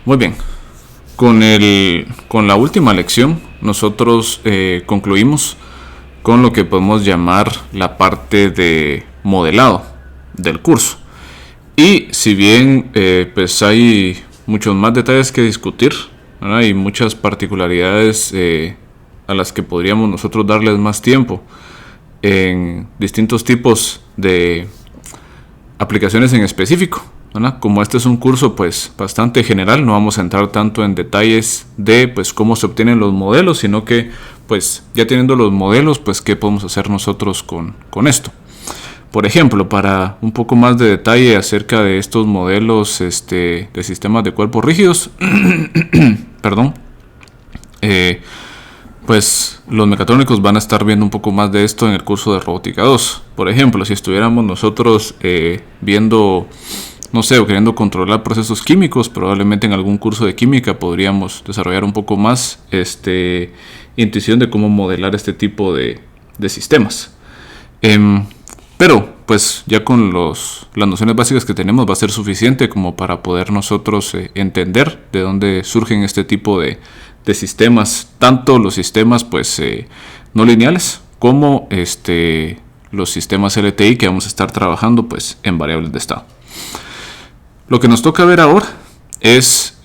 Muy bien. Con la última lección, nosotros concluimos con lo que podemos llamar la parte de modelado del curso. Y si bien pues hay muchos más detalles que discutir, ¿verdad? Y muchas particularidades a las que podríamos nosotros darles más tiempo en distintos tipos de aplicaciones en específico, ¿verdad? Como este es un curso pues bastante general, no vamos a entrar tanto en detalles de pues cómo se obtienen los modelos, sino que pues ya teniendo los modelos, pues qué podemos hacer nosotros con esto. Por ejemplo, para un poco más de detalle acerca de estos modelos de sistemas de cuerpos rígidos, perdón, pues los mecatrónicos van a estar viendo un poco más de esto en el curso de robótica 2. Por ejemplo, si estuviéramos nosotros viendo, no sé, o queriendo controlar procesos químicos, probablemente en algún curso de química podríamos desarrollar un poco más intuición de cómo modelar este tipo de sistemas. Pero pues ya con las nociones básicas que tenemos va a ser suficiente como para poder nosotros entender de dónde surgen este tipo de sistemas, tanto los sistemas pues no lineales como los sistemas LTI que vamos a estar trabajando pues en variables de estado. Lo que nos toca ver ahora es,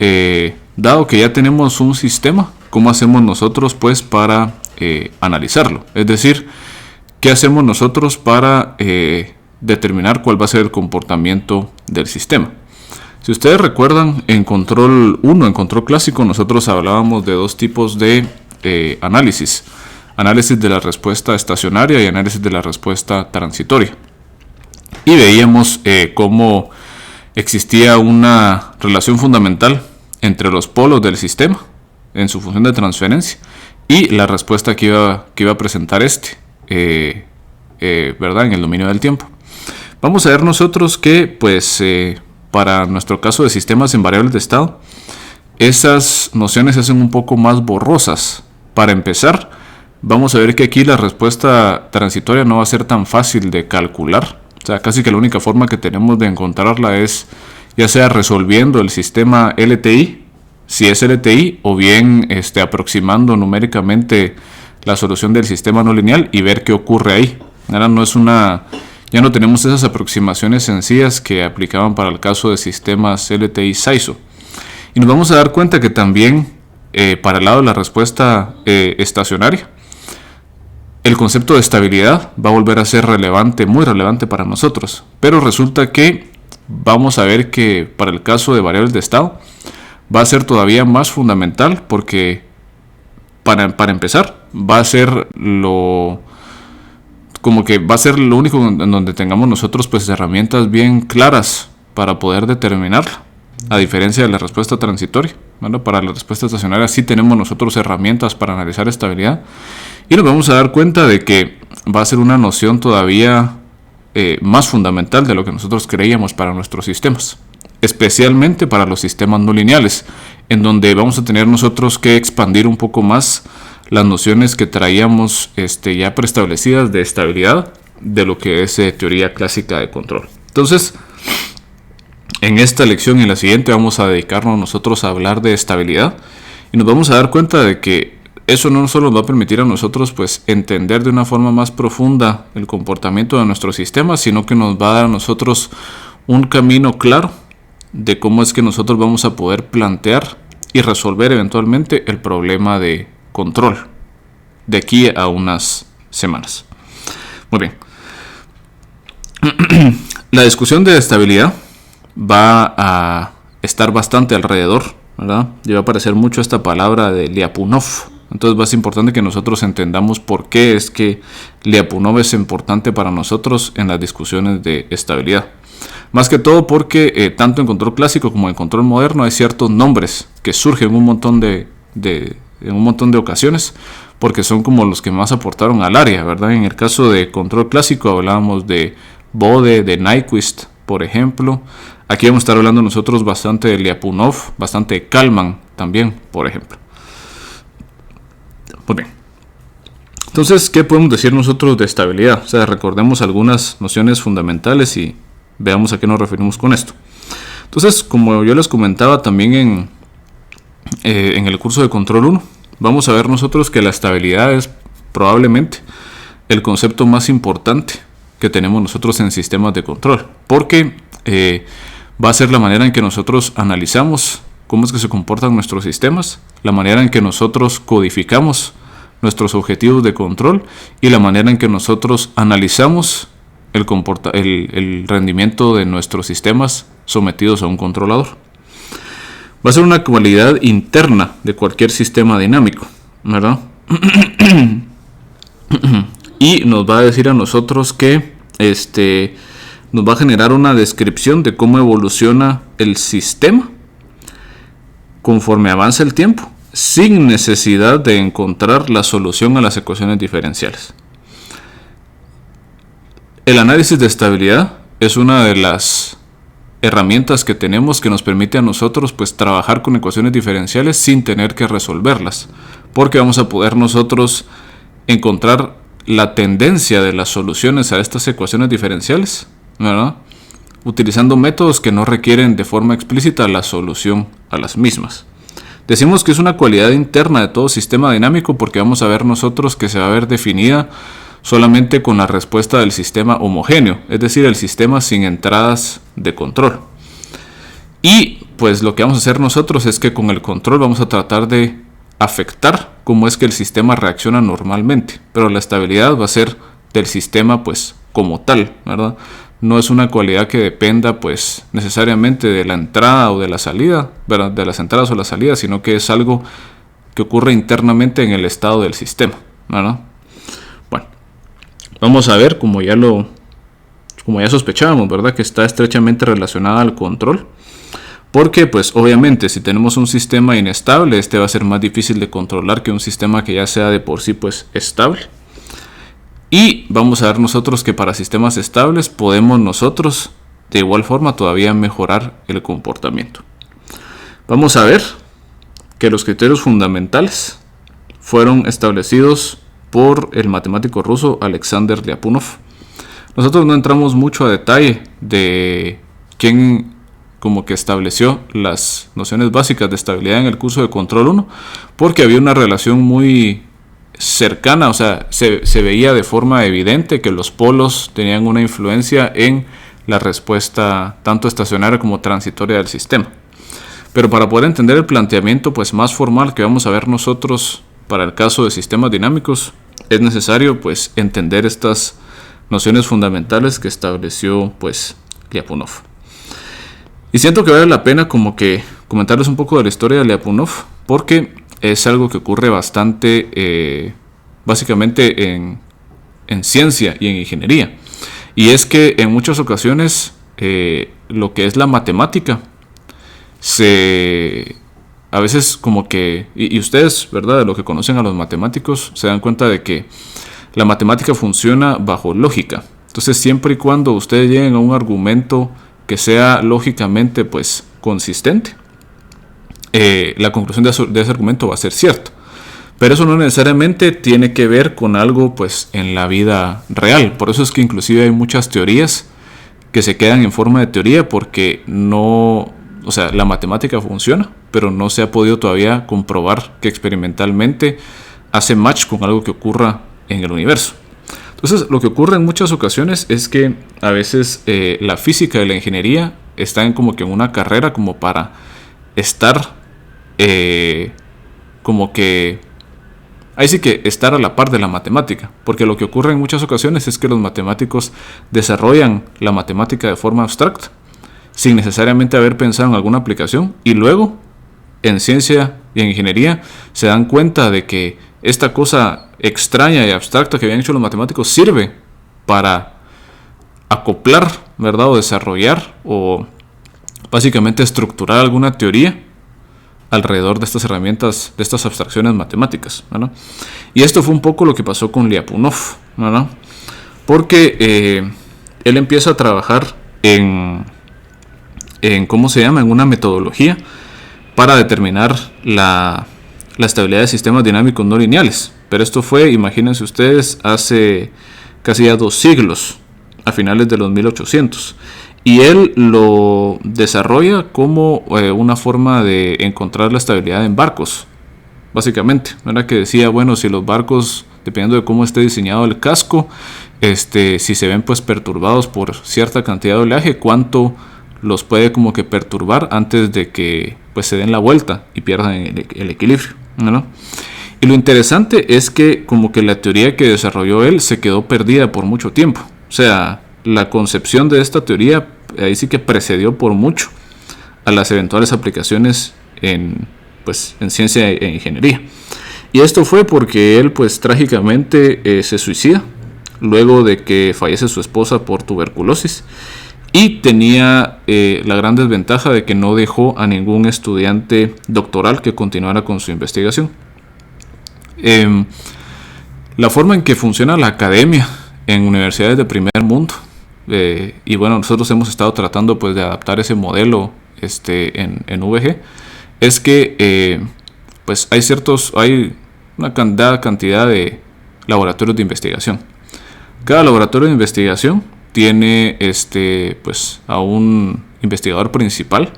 dado que ya tenemos un sistema, cómo hacemos nosotros pues para analizarlo, es decir, ¿qué hacemos nosotros para determinar cuál va a ser el comportamiento del sistema? Si ustedes recuerdan, en control 1, en control clásico, nosotros hablábamos de dos tipos de análisis. Análisis de la respuesta estacionaria y análisis de la respuesta transitoria. Y veíamos cómo existía una relación fundamental entre los polos del sistema en su función de transferencia y la respuesta que iba a presentar ¿verdad? En el dominio del tiempo. Vamos a ver nosotros que pues para nuestro caso de sistemas en variables de estado, esas nociones se hacen un poco más borrosas. Para empezar, vamos a ver que aquí la respuesta transitoria no va a ser tan fácil de calcular. O sea, casi que la única forma que tenemos de encontrarla es ya sea resolviendo el sistema LTI, si es LTI, o bien aproximando numéricamente la solución del sistema no lineal y ver qué ocurre ahí. Ahora ya no tenemos esas aproximaciones sencillas que aplicaban para el caso de sistemas LTI SAISO. Y nos vamos a dar cuenta que también para el lado de la respuesta estacionaria, el concepto de estabilidad va a volver a ser muy relevante para nosotros. Pero resulta que vamos a ver que para el caso de variables de estado va a ser todavía más fundamental porque para empezar va a ser lo único en donde tengamos nosotros pues herramientas bien claras para poder determinarla, a diferencia de la respuesta transitoria. Bueno, para la respuesta estacionaria sí tenemos nosotros herramientas para analizar estabilidad y nos vamos a dar cuenta de que va a ser una noción todavía más fundamental de lo que nosotros creíamos para nuestros sistemas, especialmente para los sistemas no lineales, en donde vamos a tener nosotros que expandir un poco más las nociones que traíamos ya preestablecidas de estabilidad de lo que es teoría clásica de control. Entonces, en esta lección y en la siguiente vamos a dedicarnos nosotros a hablar de estabilidad y nos vamos a dar cuenta de que eso no solo nos va a permitir a nosotros pues entender de una forma más profunda el comportamiento de nuestro sistema, sino que nos va a dar a nosotros un camino claro de cómo es que nosotros vamos a poder plantear y resolver eventualmente el problema de control de aquí a unas semanas. Muy bien. La discusión de estabilidad va a estar bastante alrededor, ¿verdad? Y va a aparecer mucho esta palabra de Lyapunov. Entonces va a ser importante que nosotros entendamos por qué es que Lyapunov es importante para nosotros en las discusiones de estabilidad. Más que todo porque tanto en control clásico como en control moderno hay ciertos nombres que surgen en un montón de ocasiones porque son como los que más aportaron al área, ¿verdad? En el caso de control clásico hablábamos de Bode, de Nyquist, por ejemplo. Aquí vamos a estar hablando nosotros bastante de Lyapunov, bastante de Kalman también, por ejemplo. Muy bien. Entonces, ¿qué podemos decir nosotros de estabilidad? O sea, recordemos algunas nociones fundamentales y veamos a qué nos referimos con esto. Entonces, como yo les comentaba también en el curso de Control 1, vamos a ver nosotros que la estabilidad es probablemente el concepto más importante que tenemos nosotros en sistemas de control, porque va a ser la manera en que nosotros analizamos cómo es que se comportan nuestros sistemas, la manera en que nosotros codificamos nuestros objetivos de control y la manera en que nosotros analizamos el rendimiento de nuestros sistemas sometidos a un controlador. Va a ser una cualidad interna de cualquier sistema dinámico, ¿verdad? Y nos va a decir a nosotros que nos va a generar una descripción de cómo evoluciona el sistema conforme avanza el tiempo, sin necesidad de encontrar la solución a las ecuaciones diferenciales. El análisis de estabilidad es una de las herramientas que tenemos que nos permite a nosotros pues trabajar con ecuaciones diferenciales sin tener que resolverlas, porque vamos a poder nosotros encontrar la tendencia de las soluciones a estas ecuaciones diferenciales, ¿verdad?, utilizando métodos que no requieren de forma explícita la solución a las mismas. Decimos que es una cualidad interna de todo sistema dinámico porque vamos a ver nosotros que se va a ver definida solamente con la respuesta del sistema homogéneo, es decir, el sistema sin entradas de control. Y pues lo que vamos a hacer nosotros es que con el control vamos a tratar de afectar cómo es que el sistema reacciona normalmente, pero la estabilidad va a ser del sistema pues como tal, ¿verdad? No es una cualidad que dependa pues necesariamente de la entrada o de la salida, ¿verdad?, de las entradas o las salidas, sino que es algo que ocurre internamente en el estado del sistema, ¿verdad? Bueno, vamos a ver, como ya sospechábamos, ¿verdad?, que está estrechamente relacionada al control, porque pues obviamente si tenemos un sistema inestable, este va a ser más difícil de controlar que un sistema que ya sea de por sí pues estable. Y vamos a ver nosotros que para sistemas estables podemos nosotros de igual forma todavía mejorar el comportamiento. Vamos a ver que los criterios fundamentales fueron establecidos por el matemático ruso Alexander Lyapunov. Nosotros no entramos mucho a detalle de quién como que estableció las nociones básicas de estabilidad en el curso de Control 1, porque había una relación muy cercana, o sea, se veía de forma evidente que los polos tenían una influencia en la respuesta tanto estacionaria como transitoria del sistema. Pero para poder entender el planteamiento pues más formal que vamos a ver nosotros para el caso de sistemas dinámicos, es necesario pues entender estas nociones fundamentales que estableció pues Lyapunov. Y siento que vale la pena como que comentarles un poco de la historia de Lyapunov, porque es algo que ocurre bastante básicamente en ciencia y en ingeniería. Y es que en muchas ocasiones lo que es la matemática a veces como que, y ustedes, ¿verdad?, de lo que conocen a los matemáticos, se dan cuenta de que la matemática funciona bajo lógica. Entonces siempre y cuando ustedes lleguen a un argumento que sea lógicamente pues consistente, la conclusión de ese argumento va a ser cierto. Pero eso no necesariamente tiene que ver con algo pues en la vida real. Por eso es que inclusive hay muchas teorías que se quedan en forma de teoría porque no, o sea, la matemática funciona, pero no se ha podido todavía comprobar que experimentalmente hace match con algo que ocurra en el universo. Entonces, lo que ocurre en muchas ocasiones es que a veces la física y la ingeniería están como que en una carrera como para estar como que ahí sí que estar a la par de la matemática, porque lo que ocurre en muchas ocasiones es que los matemáticos desarrollan la matemática de forma abstracta sin necesariamente haber pensado en alguna aplicación, y luego en ciencia y en ingeniería se dan cuenta de que esta cosa extraña y abstracta que habían hecho los matemáticos sirve para acoplar, ¿verdad?, o desarrollar o básicamente estructurar alguna teoría alrededor de estas herramientas, de estas abstracciones matemáticas, ¿verdad? Y esto fue un poco lo que pasó con Lyapunov, ¿verdad? Porque él empieza a trabajar en ¿cómo se llama?, en una metodología para determinar la estabilidad de sistemas dinámicos no lineales. Pero esto fue, imagínense ustedes, hace casi ya 2 siglos, a finales de los 1800. y él lo desarrolla como una forma de encontrar la estabilidad en barcos, básicamente. No era que decía, bueno, si los barcos, dependiendo de cómo esté diseñado el casco, si se ven pues perturbados por cierta cantidad de oleaje, cuánto los puede como que perturbar antes de que pues se den la vuelta y pierdan el equilibrio, ¿no? Y lo interesante es que como que la teoría que desarrolló él se quedó perdida por mucho tiempo. O sea, la concepción de esta teoría ahí sí que precedió por mucho a las eventuales aplicaciones en ciencia e ingeniería. Y esto fue porque él pues trágicamente se suicida luego de que fallece su esposa por tuberculosis, y tenía la gran desventaja de que no dejó a ningún estudiante doctoral que continuara con su investigación. La forma en que funciona la academia en universidades de primer mundo, y bueno, nosotros hemos estado tratando pues de adaptar ese modelo en VG, es que pues hay una cantidad de laboratorios de investigación. Cada laboratorio de investigación tiene pues a un investigador principal,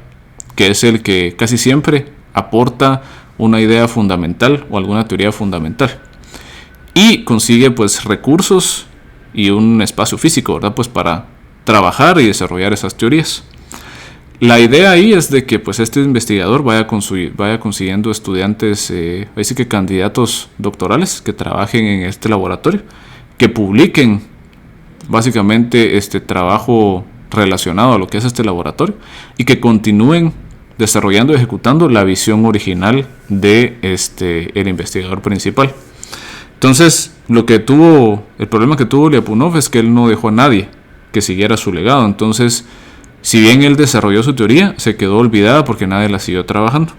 que es el que casi siempre aporta una idea fundamental o alguna teoría fundamental, y consigue pues recursos y un espacio físico, ¿verdad? Pues para trabajar y desarrollar esas teorías. La idea ahí es de que pues este investigador vaya consiguiendo estudiantes, así que candidatos doctorales que trabajen en este laboratorio, que publiquen básicamente este trabajo relacionado a lo que es este laboratorio, y que continúen desarrollando y ejecutando la visión original de el investigador principal. Entonces, el problema que tuvo Lyapunov es que él no dejó a nadie que siguiera su legado. Entonces, si bien él desarrolló su teoría, se quedó olvidada porque nadie la siguió trabajando.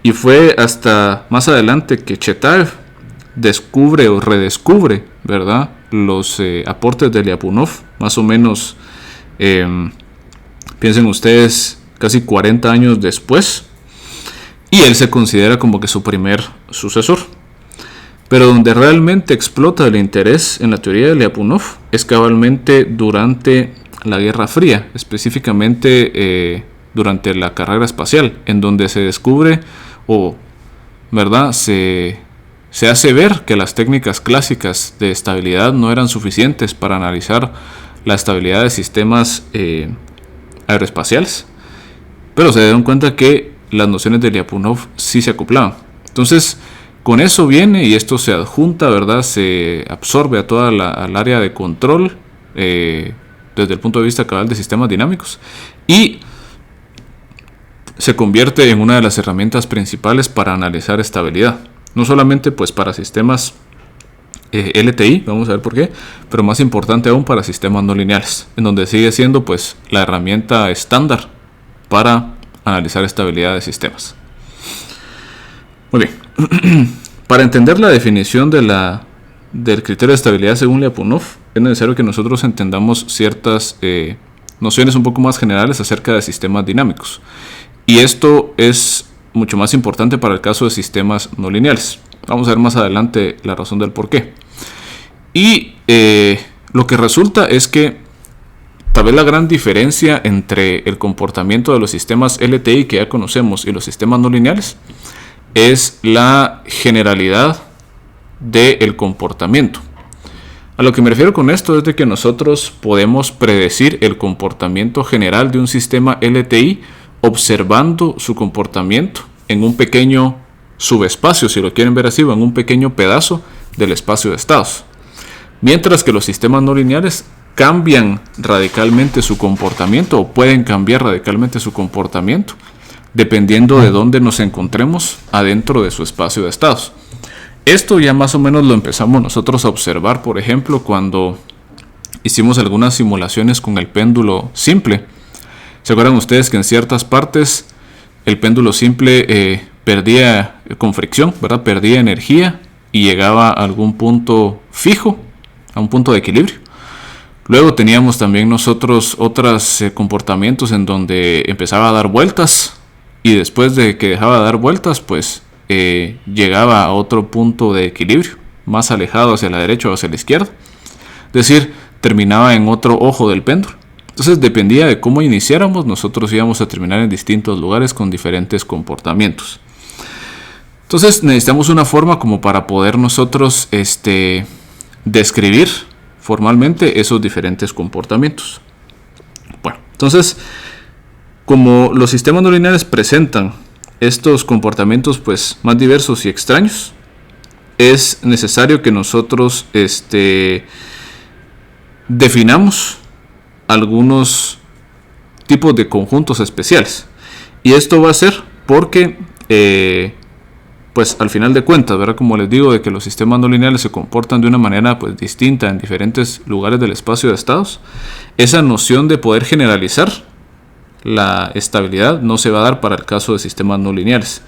Y fue hasta más adelante que Chetaev descubre o redescubre, ¿verdad?, los aportes de Lyapunov, más o menos, piensen ustedes, casi 40 años después, y él se considera como que su primer sucesor. Pero donde realmente explota el interés en la teoría de Lyapunov es cabalmente durante la Guerra Fría, específicamente durante la carrera espacial, en donde se descubre ¿verdad?, se hace ver que las técnicas clásicas de estabilidad no eran suficientes para analizar la estabilidad de sistemas aeroespaciales, pero se dieron cuenta que las nociones de Lyapunov sí se acoplaban. Entonces, con eso viene, y esto se adjunta, ¿verdad?, se absorbe a toda al área de control desde el punto de vista cabal de sistemas dinámicos, y se convierte en una de las herramientas principales para analizar estabilidad. No solamente pues para sistemas LTI, vamos a ver por qué, pero más importante aún para sistemas no lineales, en donde sigue siendo pues la herramienta estándar para analizar estabilidad de sistemas. Muy bien. Para entender la definición del criterio de estabilidad según Lyapunov, es necesario que nosotros entendamos ciertas nociones un poco más generales acerca de sistemas dinámicos. Y esto es mucho más importante para el caso de sistemas no lineales. Vamos a ver más adelante la razón del por qué. Y lo que resulta es que tal vez la gran diferencia entre el comportamiento de los sistemas LTI que ya conocemos y los sistemas no lineales es la generalidad del comportamiento. A lo que me refiero con esto es de que nosotros podemos predecir el comportamiento general de un sistema LTI observando su comportamiento en un pequeño subespacio, si lo quieren ver así, o en un pequeño pedazo del espacio de estados. Mientras que los sistemas no lineales cambian radicalmente su comportamiento, o pueden cambiar radicalmente su comportamiento, dependiendo de dónde nos encontremos adentro de su espacio de estados. Esto ya más o menos lo empezamos nosotros a observar, por ejemplo, cuando hicimos algunas simulaciones con el péndulo simple. ¿Se acuerdan ustedes que en ciertas partes el péndulo simple perdía con fricción, ¿verdad?, perdía energía y llegaba a algún punto fijo, a un punto de equilibrio? Luego teníamos también nosotros otros comportamientos en donde empezaba a dar vueltas, y después de que dejaba de dar vueltas, pues llegaba a otro punto de equilibrio, más alejado hacia la derecha o hacia la izquierda. Es decir, terminaba en otro ojo del péndulo. Entonces dependía de cómo iniciáramos, nosotros íbamos a terminar en distintos lugares con diferentes comportamientos. Entonces necesitamos una forma como para poder nosotros describir formalmente esos diferentes comportamientos. Bueno, entonces como los sistemas no lineales presentan estos comportamientos pues más diversos y extraños, es necesario que nosotros definamos algunos tipos de conjuntos especiales. Y esto va a ser porque pues al final de cuentas, ¿verdad? Como les digo, de que los sistemas no lineales se comportan de una manera pues distinta en diferentes lugares del espacio de estados, esa noción de poder generalizar la estabilidad no se va a dar para el caso de sistemas no lineales.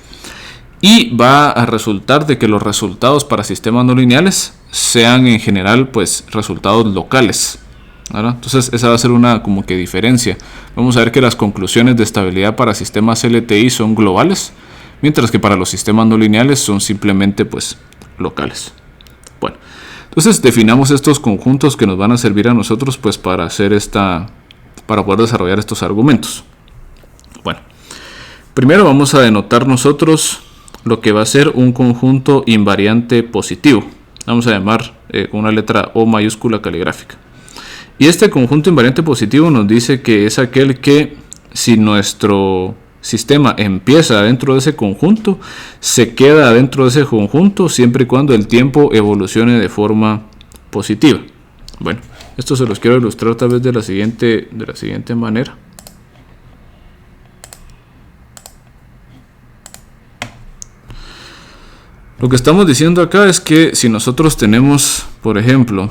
Y va a resultar de que los resultados para sistemas no lineales sean en general pues resultados locales, ¿verdad? Entonces esa va a ser una como que diferencia. Vamos a ver que las conclusiones de estabilidad para sistemas LTI son globales, mientras que para los sistemas no lineales son simplemente pues locales. Bueno, entonces definamos estos conjuntos que nos van a servir a nosotros pues para poder desarrollar estos argumentos. Bueno, primero vamos a denotar nosotros lo que va a ser un conjunto invariante positivo. Vamos a llamar con una letra O mayúscula caligráfica. Y este conjunto invariante positivo nos dice que es aquel que, si nuestro sistema empieza dentro de ese conjunto, se queda dentro de ese conjunto siempre y cuando el tiempo evolucione de forma positiva. Bueno, esto se los quiero ilustrar tal vez de la siguiente manera. Lo que estamos diciendo acá es que si nosotros tenemos, por ejemplo,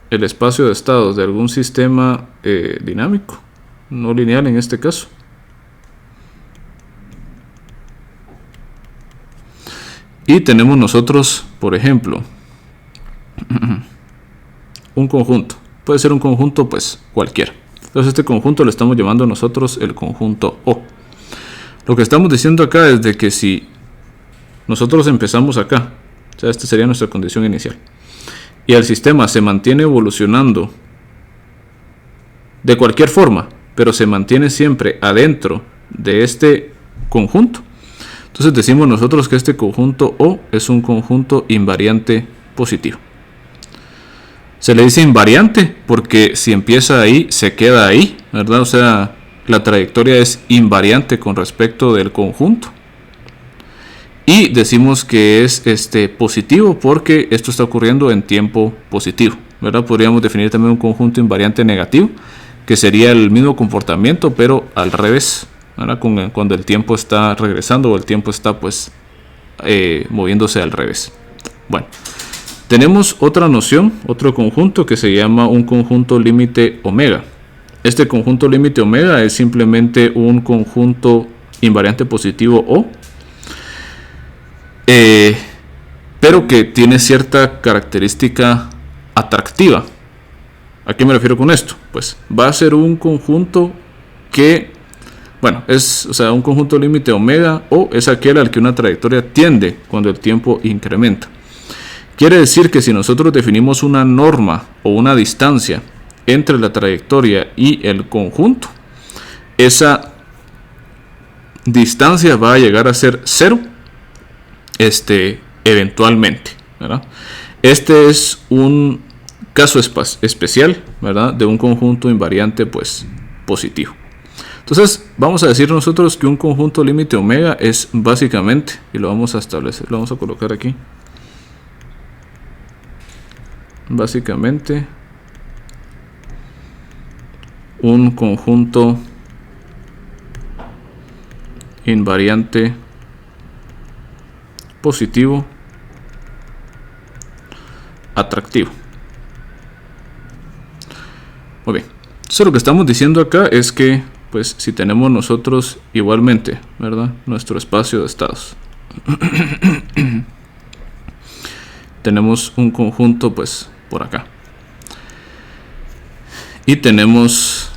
el espacio de estados de algún sistema dinámico, no lineal en este caso, y tenemos nosotros, por ejemplo, un conjunto. Puede ser un conjunto pues cualquiera. Entonces este conjunto le estamos llamando nosotros el conjunto O. Lo que estamos diciendo acá es de que si nosotros empezamos acá, o sea, esta sería nuestra condición inicial, y el sistema se mantiene evolucionando de cualquier forma, pero se mantiene siempre adentro de este conjunto, entonces decimos nosotros que este conjunto O es un conjunto invariante positivo. Se le dice invariante porque si empieza ahí, se queda ahí, ¿verdad? O sea, la trayectoria es invariante con respecto del conjunto. Y decimos que es positivo porque esto está ocurriendo en tiempo positivo, ¿verdad? Podríamos definir también un conjunto invariante negativo, que sería el mismo comportamiento, pero al revés, ¿verdad? Cuando el tiempo está regresando o el tiempo está pues moviéndose al revés. Bueno, tenemos otra noción, otro conjunto que se llama un conjunto límite omega. Este conjunto límite omega es simplemente un conjunto invariante positivo O, pero que tiene cierta característica atractiva. ¿A qué me refiero con esto? Pues va a ser un conjunto que, bueno, un conjunto límite omega O es aquel al que una trayectoria tiende cuando el tiempo incrementa. Quiere decir que si nosotros definimos una norma o una distancia entre la trayectoria y el conjunto, esa distancia va a llegar a ser 0 eventualmente, ¿verdad? Este es un caso especial, ¿verdad? De un conjunto invariante pues positivo. Entonces vamos a decir nosotros que un conjunto límite omega es básicamente, y lo vamos a establecer, lo vamos a colocar aquí, básicamente un conjunto invariante positivo atractivo. Muy bien, entonces lo que estamos diciendo acá es que pues si tenemos nosotros igualmente, ¿verdad?, nuestro espacio de estados tenemos un conjunto pues por acá y tenemos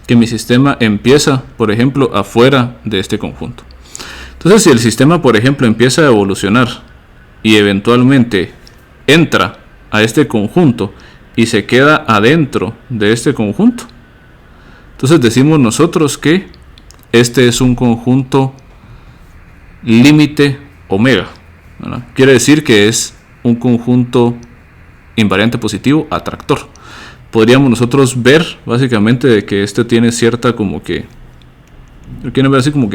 que mi sistema empieza, por ejemplo, afuera de este conjunto. Entonces, si el sistema, por ejemplo, empieza a evolucionar y eventualmente entra a este conjunto y se queda adentro de este conjunto. Entonces decimos nosotros que este es un conjunto límite omega, ¿verdad? Quiere decir que es un conjunto invariante positivo atractor. Podríamos nosotros ver básicamente de que este tiene cierta como que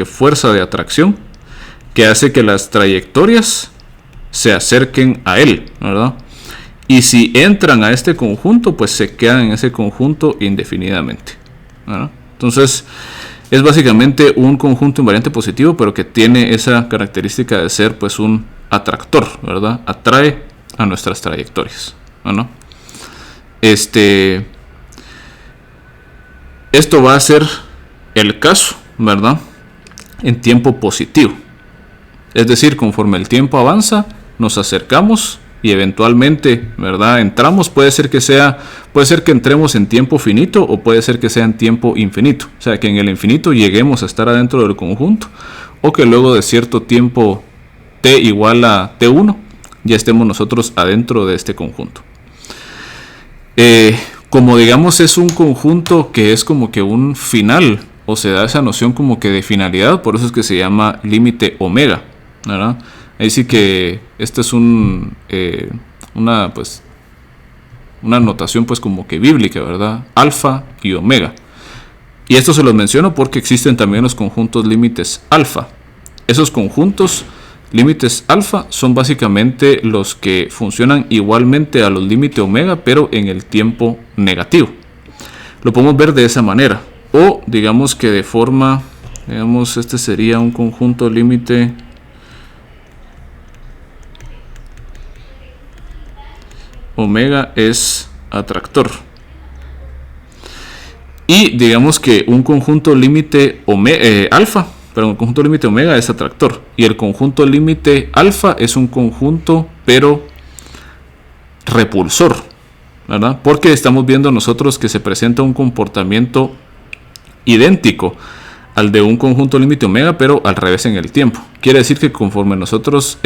fuerza de atracción que hace que las trayectorias se acerquen a él, ¿verdad? Y si entran a este conjunto, pues se quedan en ese conjunto indefinidamente, ¿verdad? Entonces es básicamente un conjunto invariante positivo, pero que tiene esa característica de ser pues un atractor, ¿verdad? Atrae a nuestras trayectorias, ¿no? Esto va a ser el caso, ¿verdad? En tiempo positivo. Es decir, conforme el tiempo avanza, nos acercamos y eventualmente, ¿verdad? Entramos, puede ser que entremos en tiempo finito o puede ser que sea en tiempo infinito. O sea, que en el infinito lleguemos a estar adentro del conjunto o que luego de cierto tiempo t igual a t1 ya estemos nosotros adentro de este conjunto. Como digamos es un conjunto que es como que un final, o se da esa noción como que de finalidad, por eso es que se llama límite omega, ¿verdad? Ahí sí que esta es una notación pues como que bíblica, ¿verdad? Alfa y omega. Y esto se los menciono porque existen también los conjuntos límites alfa. Esos conjuntos límites alfa son básicamente los que funcionan igualmente a los límites omega, pero en el tiempo negativo. Lo podemos ver de esa manera. O digamos que de forma, este sería un conjunto límite omega es atractor. Y digamos que un conjunto límite alfa, pero un conjunto límite omega es atractor. Y el conjunto límite alfa es un conjunto, pero repulsor, ¿verdad? Porque estamos viendo nosotros que se presenta un comportamiento idéntico al de un conjunto límite omega, pero al revés en el tiempo. Quiere decir que conforme nosotros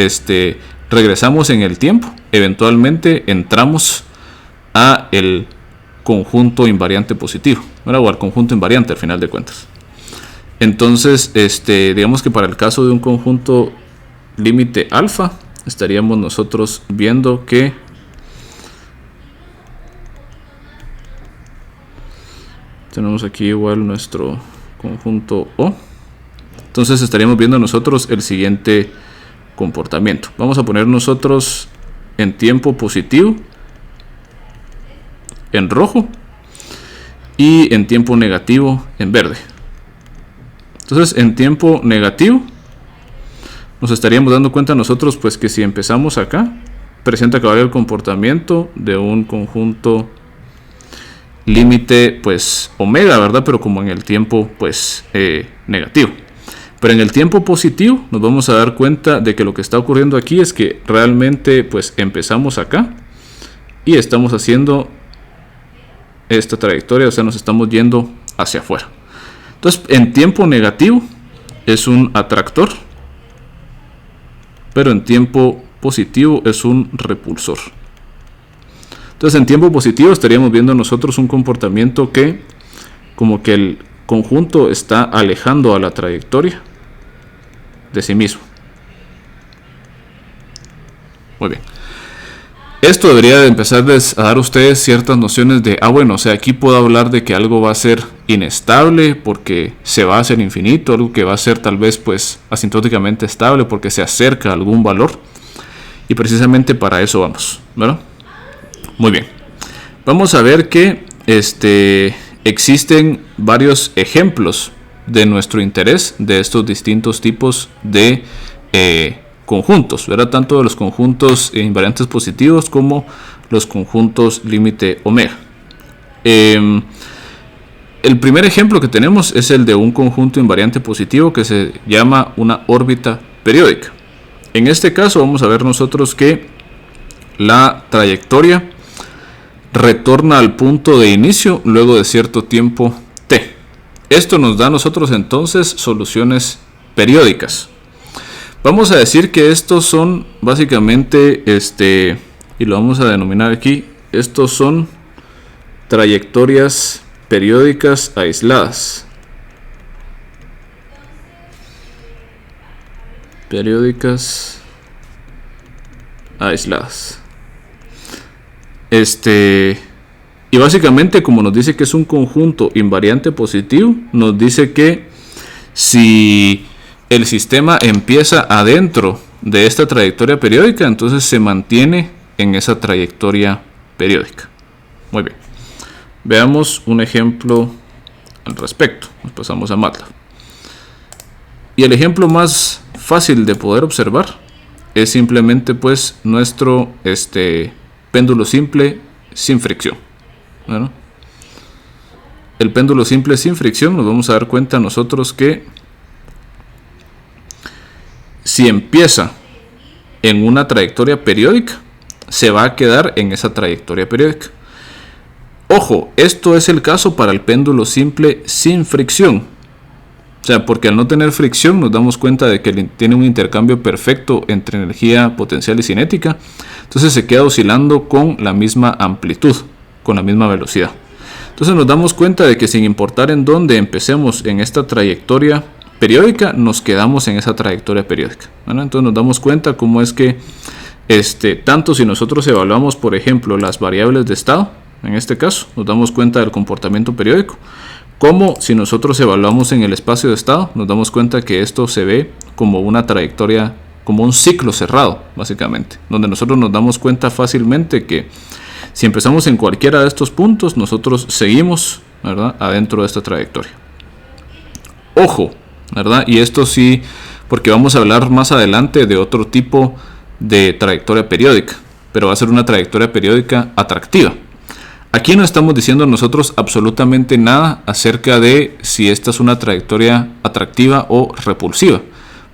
regresamos en el tiempo, eventualmente entramos a el conjunto invariante positivo, ¿verdad? O al conjunto invariante al final de cuentas. Entonces, digamos que para el caso de un conjunto límite alfa, estaríamos nosotros viendo que tenemos aquí igual nuestro conjunto O. Entonces estaríamos viendo nosotros el siguiente comportamiento. Vamos a poner nosotros en tiempo positivo en rojo y en tiempo negativo en verde. Entonces en tiempo negativo nos estaríamos dando cuenta nosotros pues que si empezamos acá presenta cabal el comportamiento de un conjunto límite pues omega, ¿verdad? Pero como en el tiempo pues negativo. Pero en el tiempo positivo nos vamos a dar cuenta de que lo que está ocurriendo aquí es que realmente pues empezamos acá y estamos haciendo esta trayectoria, o sea, nos estamos yendo hacia afuera. Entonces en tiempo negativo es un atractor, pero en tiempo positivo es un repulsor. Entonces en tiempo positivo estaríamos viendo nosotros un comportamiento que como que el conjunto está alejando a la trayectoria de sí mismo. Muy bien. Esto debería de empezarles a dar a ustedes ciertas nociones de, bueno, o sea, aquí puedo hablar de que algo va a ser inestable porque se va a hacer infinito, algo que va a ser tal vez pues asintóticamente estable porque se acerca a algún valor. Y precisamente para eso vamos, ¿verdad? Muy bien. Vamos a ver que existen varios ejemplos de nuestro interés de estos distintos tipos de conjuntos, ¿verdad? Tanto de los conjuntos invariantes positivos como los conjuntos límite omega. El primer ejemplo que tenemos es el de un conjunto invariante positivo que se llama una órbita periódica. En este caso vamos a ver nosotros que la trayectoria retorna al punto de inicio luego de cierto tiempo t. Esto nos da a nosotros entonces soluciones periódicas. Vamos a decir que estos son básicamente, y lo vamos a denominar aquí, estos son trayectorias periódicas aisladas. Periódicas aisladas. Y básicamente, como nos dice que es un conjunto invariante positivo, nos dice que si el sistema empieza adentro de esta trayectoria periódica, entonces se mantiene en esa trayectoria periódica. Muy bien. Veamos un ejemplo al respecto. Nos pasamos a MATLAB. Y el ejemplo más fácil de poder observar es simplemente pues nuestro péndulo simple sin fricción. Bueno, el péndulo simple sin fricción, nos vamos a dar cuenta nosotros que si empieza en una trayectoria periódica, se va a quedar en esa trayectoria periódica. Ojo, esto es el caso para el péndulo simple sin fricción. O sea, porque al no tener fricción nos damos cuenta de que tiene un intercambio perfecto entre energía potencial y cinética. Entonces se queda oscilando con la misma amplitud, con la misma velocidad. Entonces nos damos cuenta de que sin importar en dónde empecemos en esta trayectoria periódica, nos quedamos en esa trayectoria periódica. ¿Vale? Entonces nos damos cuenta cómo es que tanto si nosotros evaluamos, por ejemplo, las variables de estado, en este caso, nos damos cuenta del comportamiento periódico, como si nosotros evaluamos en el espacio de estado, nos damos cuenta que esto se ve como una trayectoria, como un ciclo cerrado, básicamente, donde nosotros nos damos cuenta fácilmente que si empezamos en cualquiera de estos puntos, nosotros seguimos, ¿verdad?, adentro de esta trayectoria. Ojo, ¿verdad? Y esto sí, porque vamos a hablar más adelante de otro tipo de trayectoria periódica, pero va a ser una trayectoria periódica atractiva. Aquí no estamos diciendo nosotros absolutamente nada acerca de si esta es una trayectoria atractiva o repulsiva,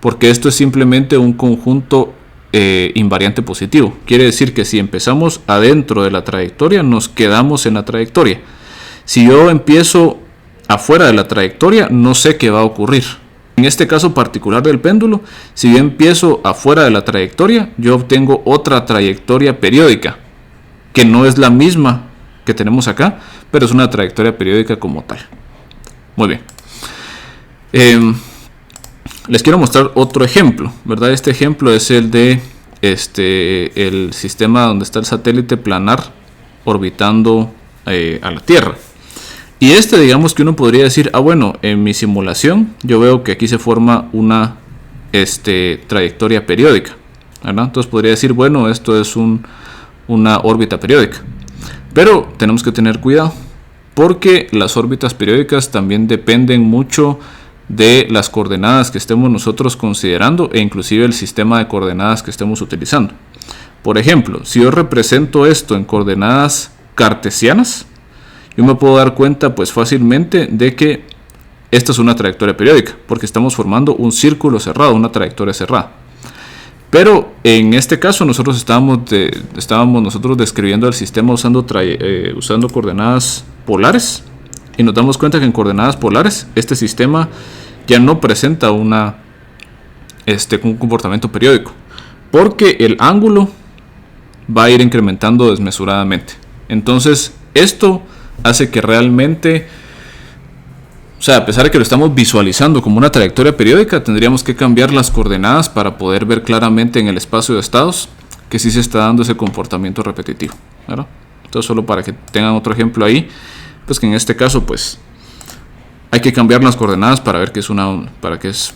porque esto es simplemente un conjunto invariante positivo. Quiere decir que si empezamos adentro de la trayectoria, nos quedamos en la trayectoria. Si yo empiezo afuera de la trayectoria, no sé qué va a ocurrir. En este caso particular del péndulo, si yo empiezo afuera de la trayectoria, yo obtengo otra trayectoria periódica, que no es la misma que tenemos acá, pero es una trayectoria periódica como tal. Muy bien. Les quiero mostrar otro ejemplo, ¿verdad? Este ejemplo es el de el sistema donde está el satélite planar orbitando a la Tierra. Y digamos que uno podría decir, bueno, en mi simulación yo veo que aquí se forma una trayectoria periódica, ¿verdad? Entonces podría decir, bueno, esto es una órbita periódica. Pero tenemos que tener cuidado, porque las órbitas periódicas también dependen mucho de las coordenadas que estemos nosotros considerando e inclusive el sistema de coordenadas que estemos utilizando. Por ejemplo, si yo represento esto en coordenadas cartesianas, yo me puedo dar cuenta pues fácilmente de que esta es una trayectoria periódica, porque estamos formando un círculo cerrado, una trayectoria cerrada. Pero en este caso nosotros estábamos nosotros describiendo el sistema usando coordenadas polares, y nos damos cuenta que en coordenadas polares este sistema ya no presenta un comportamiento periódico, porque el ángulo va a ir incrementando desmesuradamente. Entonces esto hace que realmente, o sea, a pesar de que lo estamos visualizando como una trayectoria periódica, tendríamos que cambiar las coordenadas para poder ver claramente en el espacio de estados que sí se está dando ese comportamiento repetitivo, ¿verdad? Entonces, solo para que tengan otro ejemplo ahí, pues que en este caso pues hay que cambiar las coordenadas para ver que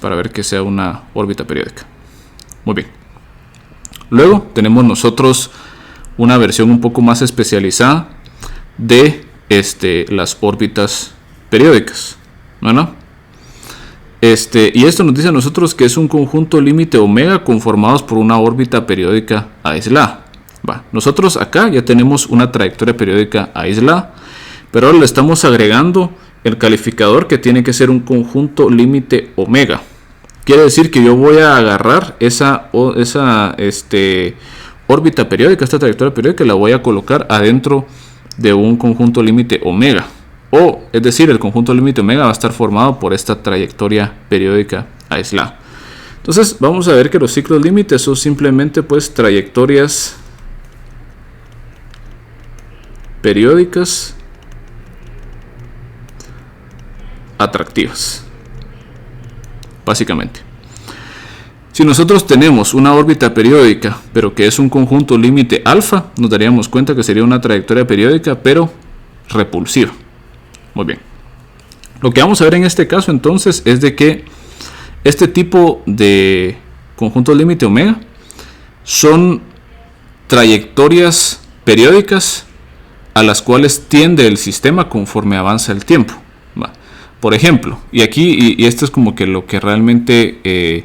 para ver que sea una órbita periódica. Muy bien. Luego tenemos nosotros una versión un poco más especializada de las órbitas periódicas, ¿no? Y esto nos dice a nosotros que es un conjunto límite omega conformados por una órbita periódica aislada. Nosotros acá ya tenemos una trayectoria periódica aislada, pero ahora le estamos agregando el calificador que tiene que ser un conjunto límite omega. Quiere decir que yo voy a agarrar esa órbita periódica, esta trayectoria periódica, y la voy a colocar adentro de un conjunto límite omega. Es decir, el conjunto límite omega va a estar formado por esta trayectoria periódica aislada. Entonces vamos a ver que los ciclos límites son simplemente pues trayectorias periódicas atractivas, básicamente. Si nosotros tenemos una órbita periódica, pero que es un conjunto límite alfa, nos daríamos cuenta que sería una trayectoria periódica, pero repulsiva. Muy bien. Lo que vamos a ver en este caso entonces es de que este tipo de conjuntos límite omega son trayectorias periódicas a las cuales tiende el sistema conforme avanza el tiempo. Por ejemplo, y aquí, y esto es como que lo que realmente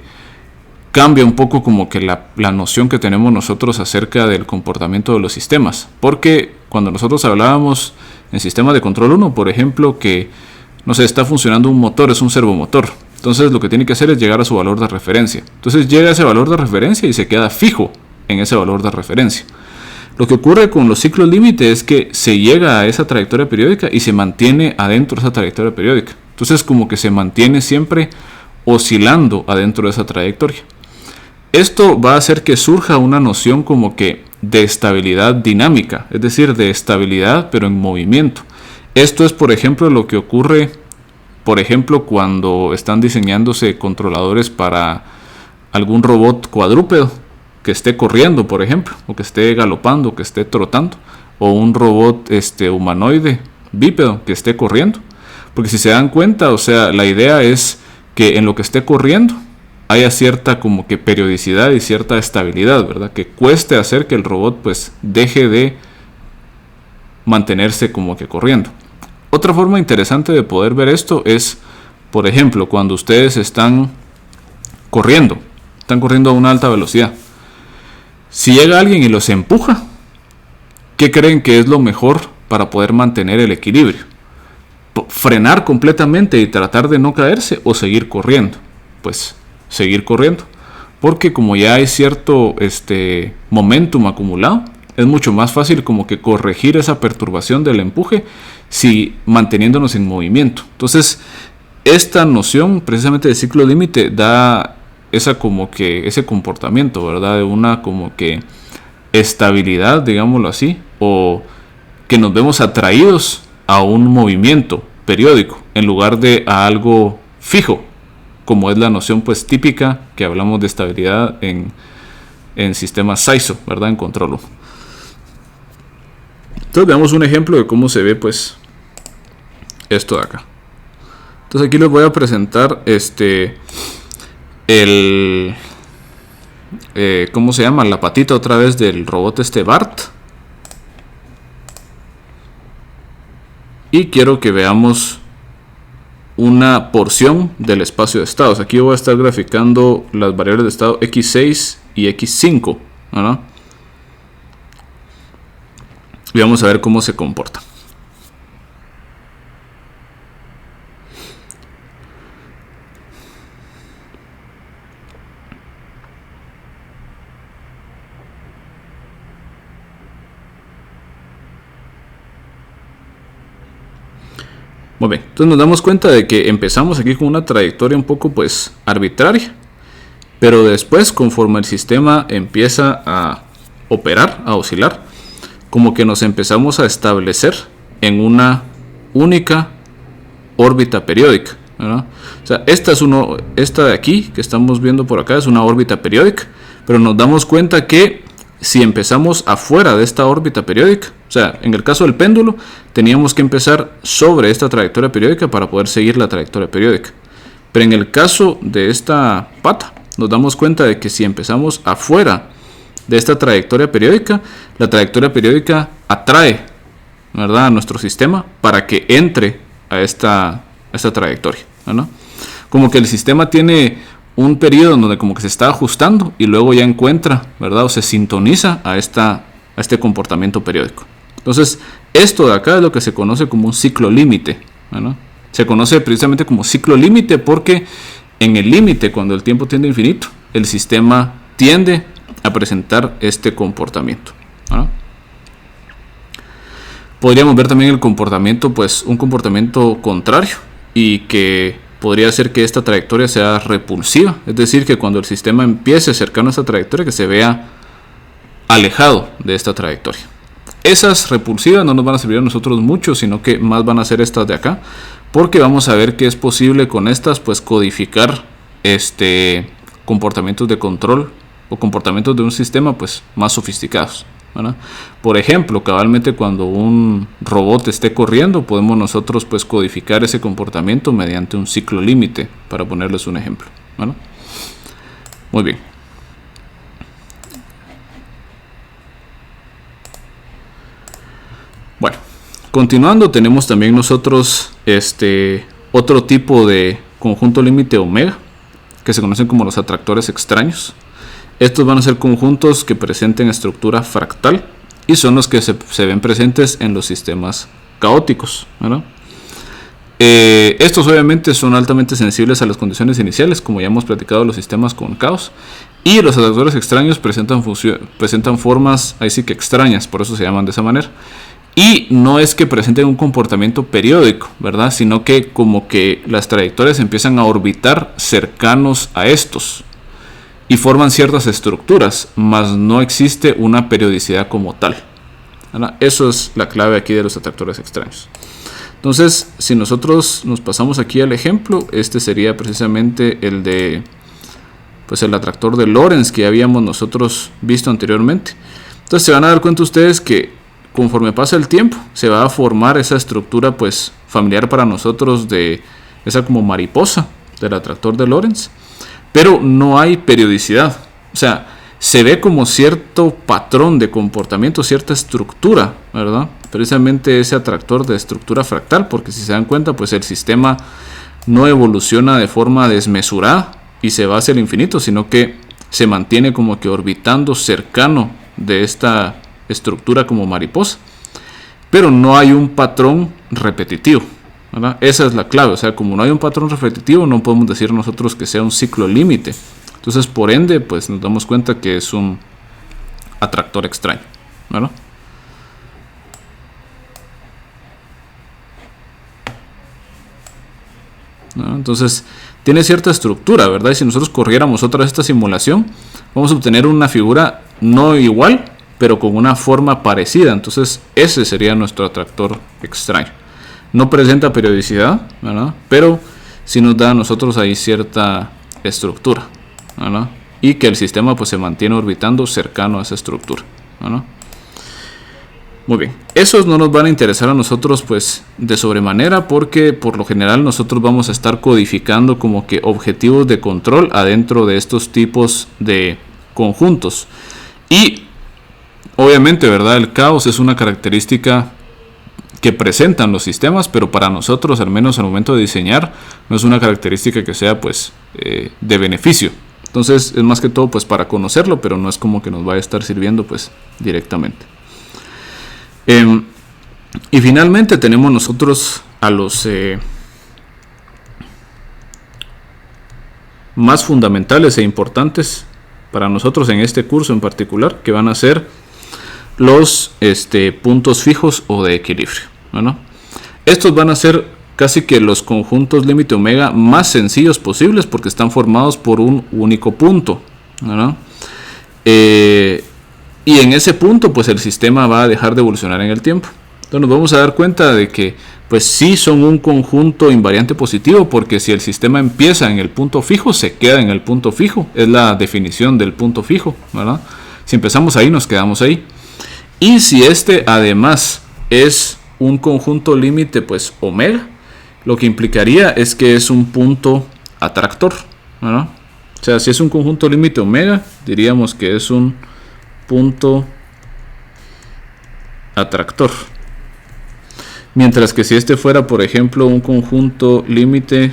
cambia un poco como que la noción que tenemos nosotros acerca del comportamiento de los sistemas. Porque cuando nosotros hablábamos en sistemas de control 1, por ejemplo, que no sé, está funcionando un motor, es un servomotor. Entonces lo que tiene que hacer es llegar a su valor de referencia. Entonces llega a ese valor de referencia y se queda fijo en ese valor de referencia. Lo que ocurre con los ciclos límite es que se llega a esa trayectoria periódica y se mantiene adentro de esa trayectoria periódica. Entonces como que se mantiene siempre oscilando adentro de esa trayectoria. Esto va a hacer que surja una noción como que de estabilidad dinámica, es decir, de estabilidad pero en movimiento. Esto es, por ejemplo, lo que ocurre, por ejemplo, cuando están diseñándose controladores para algún robot cuadrúpedo que esté corriendo, por ejemplo, o que esté galopando, que esté trotando, o un robot humanoide bípedo que esté corriendo. Porque si se dan cuenta, o sea, la idea es que en lo que esté corriendo haya cierta como que periodicidad y cierta estabilidad, ¿verdad? Que cueste hacer que el robot pues deje de mantenerse como que corriendo. Otra forma interesante de poder ver esto es, por ejemplo, cuando ustedes están corriendo a una alta velocidad. Si llega alguien y los empuja, ¿qué creen que es lo mejor para poder mantener el equilibrio? ¿Frenar completamente y tratar de no caerse o seguir corriendo? Pues seguir corriendo, porque como ya hay cierto momentum acumulado, es mucho más fácil como que corregir esa perturbación del empuje si manteniéndonos en movimiento. Entonces esta noción precisamente de ciclo límite da esa como que ese comportamiento, ¿verdad? De una como que estabilidad, digámoslo así, o que nos vemos atraídos a un movimiento periódico en lugar de a algo fijo, como es la noción pues típica que hablamos de estabilidad en sistemas SISO, ¿verdad? En control 1. Entonces veamos un ejemplo de cómo se ve pues esto de acá. Entonces aquí les voy a presentar ¿cómo se llama? La patita otra vez del robot BART. Y quiero que veamos una porción del espacio de estados. Aquí voy a estar graficando las variables de estado X6 y X5, ¿verdad? Y vamos a ver cómo se comporta. Muy bien, entonces nos damos cuenta de que empezamos aquí con una trayectoria un poco pues arbitraria, pero después conforme el sistema empieza a operar, a oscilar, como que nos empezamos a establecer en una única órbita periódica, ¿verdad? O sea, esta de aquí que estamos viendo por acá es una órbita periódica, pero nos damos cuenta que si empezamos afuera de esta órbita periódica, o sea, en el caso del péndulo, teníamos que empezar sobre esta trayectoria periódica para poder seguir la trayectoria periódica. Pero en el caso de esta pata, nos damos cuenta de que si empezamos afuera de esta trayectoria periódica, la trayectoria periódica atrae, ¿verdad?, a nuestro sistema para que entre a esta trayectoria, ¿verdad? Como que el sistema tiene un periodo en donde como que se está ajustando y luego ya encuentra, ¿verdad?, o se sintoniza a este comportamiento periódico. Entonces, esto de acá es lo que se conoce como un ciclo límite, ¿verdad? Se conoce precisamente como ciclo límite porque en el límite, cuando el tiempo tiende a infinito, el sistema tiende a presentar este comportamiento, ¿verdad? Podríamos ver también el comportamiento, pues un comportamiento contrario, y que podría ser que esta trayectoria sea repulsiva, es decir, que cuando el sistema empiece cercano a esta trayectoria, que se vea alejado de esta trayectoria. Esas repulsivas no nos van a servir a nosotros mucho, sino que más van a ser estas de acá, porque vamos a ver que es posible con estas pues codificar comportamientos de control o comportamientos de un sistema pues más sofisticados, ¿verdad? Por ejemplo, cabalmente cuando un robot esté corriendo, podemos nosotros pues codificar ese comportamiento mediante un ciclo límite, para ponerles un ejemplo, ¿verdad? Muy bien. Bueno, continuando, tenemos también nosotros otro tipo de conjunto límite omega, que se conocen como los atractores extraños. Estos van a ser conjuntos que presenten estructura fractal y son los que se ven presentes en los sistemas caóticos, ¿verdad? Estos obviamente son altamente sensibles a las condiciones iniciales, como ya hemos platicado, los sistemas con caos. Y los atractores extraños presentan formas ahí sí que extrañas, por eso se llaman de esa manera. Y no es que presenten un comportamiento periódico, ¿verdad? Sino que como que las trayectorias empiezan a orbitar cercanos a estos y forman ciertas estructuras, mas no existe una periodicidad como tal, ¿verdad? Eso es la clave aquí de los atractores extraños. Entonces, si nosotros nos pasamos aquí al ejemplo, este sería precisamente el de pues el atractor de Lorentz que habíamos nosotros visto anteriormente. Entonces se van a dar cuenta ustedes que conforme pasa el tiempo se va a formar esa estructura pues familiar para nosotros de esa como mariposa del atractor de Lorentz, pero no hay periodicidad. O sea, se ve como cierto patrón de comportamiento, cierta estructura, ¿verdad? Precisamente ese atractor de estructura fractal, porque si se dan cuenta pues el sistema no evoluciona de forma desmesurada y se va hacia el infinito, sino que se mantiene como que orbitando cercano de esta estructura como mariposa, pero no hay un patrón repetitivo, ¿verdad? Esa es la clave. O sea, como no hay un patrón repetitivo, no podemos decir nosotros que sea un ciclo límite. Entonces, por ende, pues nos damos cuenta que es un atractor extraño, ¿verdad? ¿No? Entonces, tiene cierta estructura, ¿verdad? Y si nosotros corriéramos otra vez esta simulación, vamos a obtener una figura no igual, pero con una forma parecida. Entonces ese sería nuestro atractor extraño. No presenta periodicidad, ¿verdad? Pero sí nos da a nosotros ahí cierta estructura, ¿verdad? Y que el sistema pues se mantiene orbitando cercano a esa estructura, ¿verdad? Muy bien, esos no nos van a interesar a nosotros pues de sobremanera, porque por lo general nosotros vamos a estar codificando como que objetivos de control adentro de estos tipos de conjuntos. Y obviamente, ¿verdad? El caos es una característica que presentan los sistemas, pero para nosotros, al menos al momento de diseñar, no es una característica que sea pues de beneficio. Entonces es más que todo pues para conocerlo, pero no es como que nos vaya a estar sirviendo pues directamente. Y finalmente tenemos nosotros a los más fundamentales e importantes para nosotros en este curso en particular, que van a ser los puntos fijos o de equilibrio, ¿no? Estos van a ser casi que los conjuntos límite omega más sencillos posibles, porque están formados por un único punto, ¿no? Y en ese punto pues el sistema va a dejar de evolucionar en el tiempo. Entonces nos vamos a dar cuenta de que pues sí son un conjunto invariante positivo, porque si el sistema empieza en el punto fijo, se queda en el punto fijo. Es la definición del punto fijo, ¿verdad? Si empezamos ahí, nos quedamos ahí. Y si además es un conjunto límite pues omega, lo que implicaría es que es un punto atractor, ¿verdad? O sea, si es un conjunto límite omega, diríamos que es un punto atractor. Mientras que si fuera, por ejemplo, un conjunto límite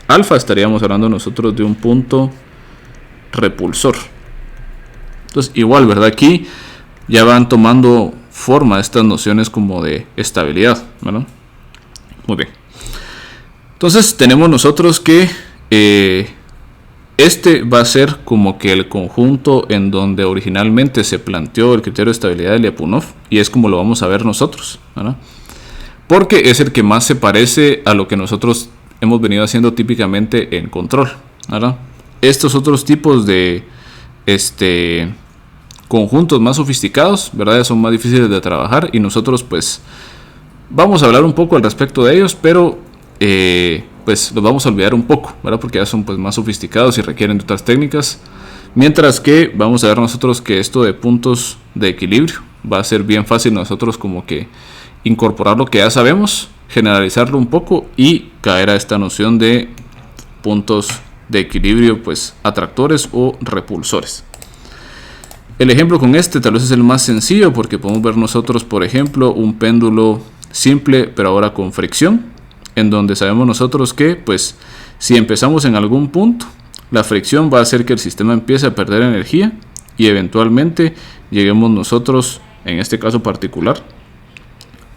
alfa, estaríamos hablando nosotros de un punto repulsor. Entonces, igual, ¿verdad? Aquí ya van tomando forma estas nociones como de estabilidad, ¿verdad? Muy bien. Entonces, tenemos nosotros que va a ser como que el conjunto en donde originalmente se planteó el criterio de estabilidad de Lyapunov, y es como lo vamos a ver nosotros, ¿verdad? Porque es el que más se parece a lo que nosotros hemos venido haciendo típicamente en control, ¿verdad? Estos otros tipos de conjuntos más sofisticados, ¿verdad? Son más difíciles de trabajar, y nosotros pues Vamos a hablar un poco al respecto de ellos, pero pues los vamos a olvidar un poco, ¿verdad? Porque ya son pues más sofisticados y requieren de otras técnicas. Mientras que vamos a ver nosotros que esto de puntos de equilibrio va a ser bien fácil nosotros como que incorporar lo que ya sabemos, generalizarlo un poco y caer a esta noción de puntos de equilibrio pues atractores o repulsores. El ejemplo con este tal vez es el más sencillo porque podemos ver nosotros, por ejemplo, un péndulo simple pero ahora con fricción, en donde sabemos nosotros que pues si empezamos en algún punto, la fricción va a hacer que el sistema empiece a perder energía y eventualmente lleguemos nosotros, en este caso particular,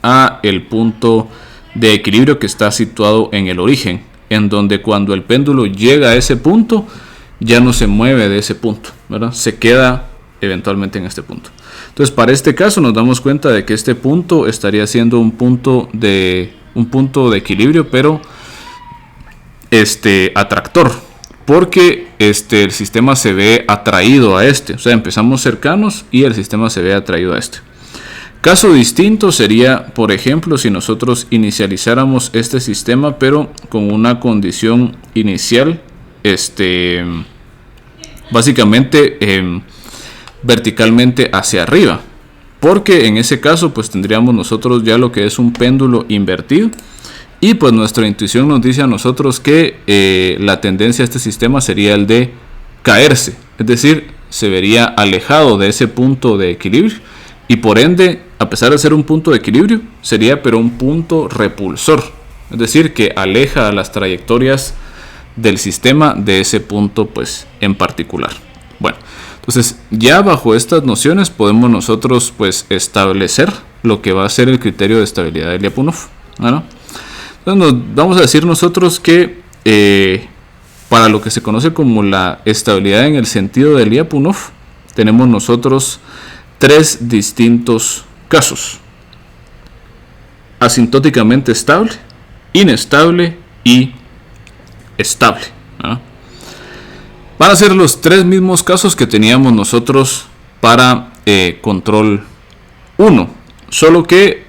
a el punto de equilibrio que está situado en el origen, en donde cuando el péndulo llega a ese punto ya no se mueve de ese punto, ¿verdad? Se queda eventualmente en este punto. Entonces, para este caso nos damos cuenta de que este punto estaría siendo un punto de equilibrio, pero atractor, porque el sistema se ve atraído a o sea, empezamos cercanos y el sistema se ve atraído a Caso distinto sería, por ejemplo, si nosotros inicializáramos este sistema, pero con una condición inicial, básicamente verticalmente hacia arriba, porque en ese caso pues tendríamos nosotros ya lo que es un péndulo invertido y pues nuestra intuición nos dice a nosotros que la tendencia a este sistema sería el de caerse, es decir, se vería alejado de ese punto de equilibrio y por ende, a pesar de ser un punto de equilibrio, sería pero un punto repulsor, es decir, que aleja a las trayectorias del sistema de ese punto pues en particular. Bueno, entonces ya bajo estas nociones podemos nosotros pues establecer lo que va a ser el criterio de estabilidad de Lyapunov, ¿no? Entonces vamos a decir nosotros que para lo que se conoce como la estabilidad en el sentido de Lyapunov tenemos nosotros tres distintos casos: asintóticamente estable, inestable y estable, ¿no? Van a ser los tres mismos casos que teníamos nosotros para control 1, solo que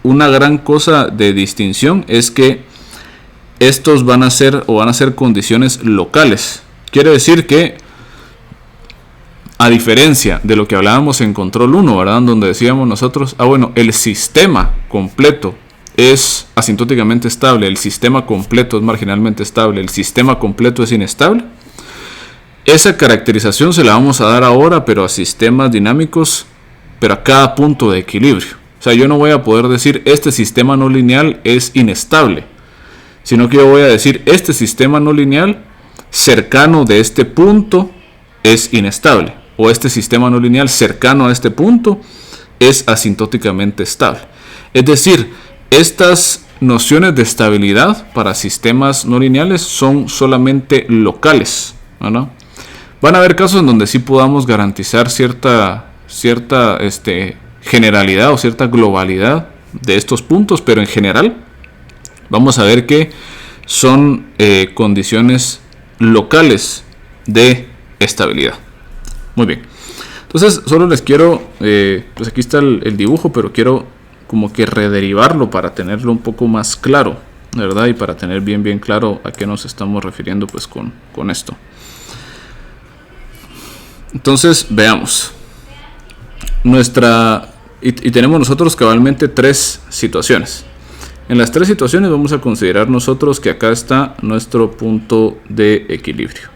una gran cosa de distinción es que estos van a ser condiciones locales. Quiere decir que, a diferencia de lo que hablábamos en control 1, ¿verdad? Donde decíamos nosotros, el sistema completo es asintóticamente estable, el sistema completo es marginalmente estable, el sistema completo es inestable. Esa caracterización se la vamos a dar ahora, pero a sistemas dinámicos, pero a cada punto de equilibrio. O sea, yo no voy a poder decir este sistema no lineal es inestable, sino que yo voy a decir este sistema no lineal cercano de este punto es inestable, o este sistema no lineal cercano a este punto es asintóticamente estable. Es decir, estas nociones de estabilidad para sistemas no lineales son solamente locales, ¿no? Van a haber casos en donde sí podamos garantizar cierta generalidad o cierta globalidad de estos puntos, pero en general vamos a ver que son condiciones locales de estabilidad. Muy bien, entonces solo les quiero, pues aquí está el dibujo, pero quiero como que rederivarlo para tenerlo un poco más claro, ¿verdad? Y para tener bien claro a qué nos estamos refiriendo pues con esto. Entonces veamos, y tenemos nosotros cabalmente tres situaciones. En las tres situaciones vamos a considerar nosotros que acá está nuestro punto de equilibrio.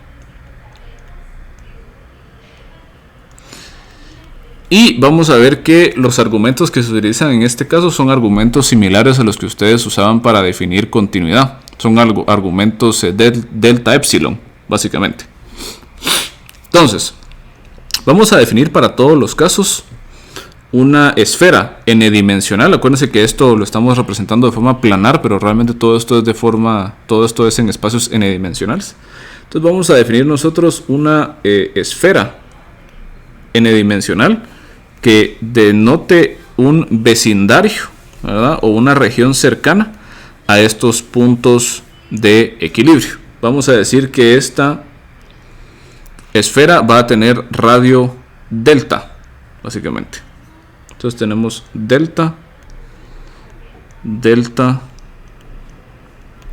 Y vamos a ver que los argumentos que se utilizan en este caso son argumentos similares a los que ustedes usaban para definir continuidad. Son argumentos delta epsilon, básicamente. Entonces, vamos a definir para todos los casos una esfera n-dimensional. Acuérdense que esto lo estamos representando de forma planar, pero realmente todo esto es en espacios n-dimensionales. Entonces vamos a definir nosotros una esfera n-dimensional que denote un vecindario, ¿verdad? O una región cercana a estos puntos de equilibrio. Vamos a decir que esta esfera va a tener radio delta, básicamente. Entonces tenemos delta delta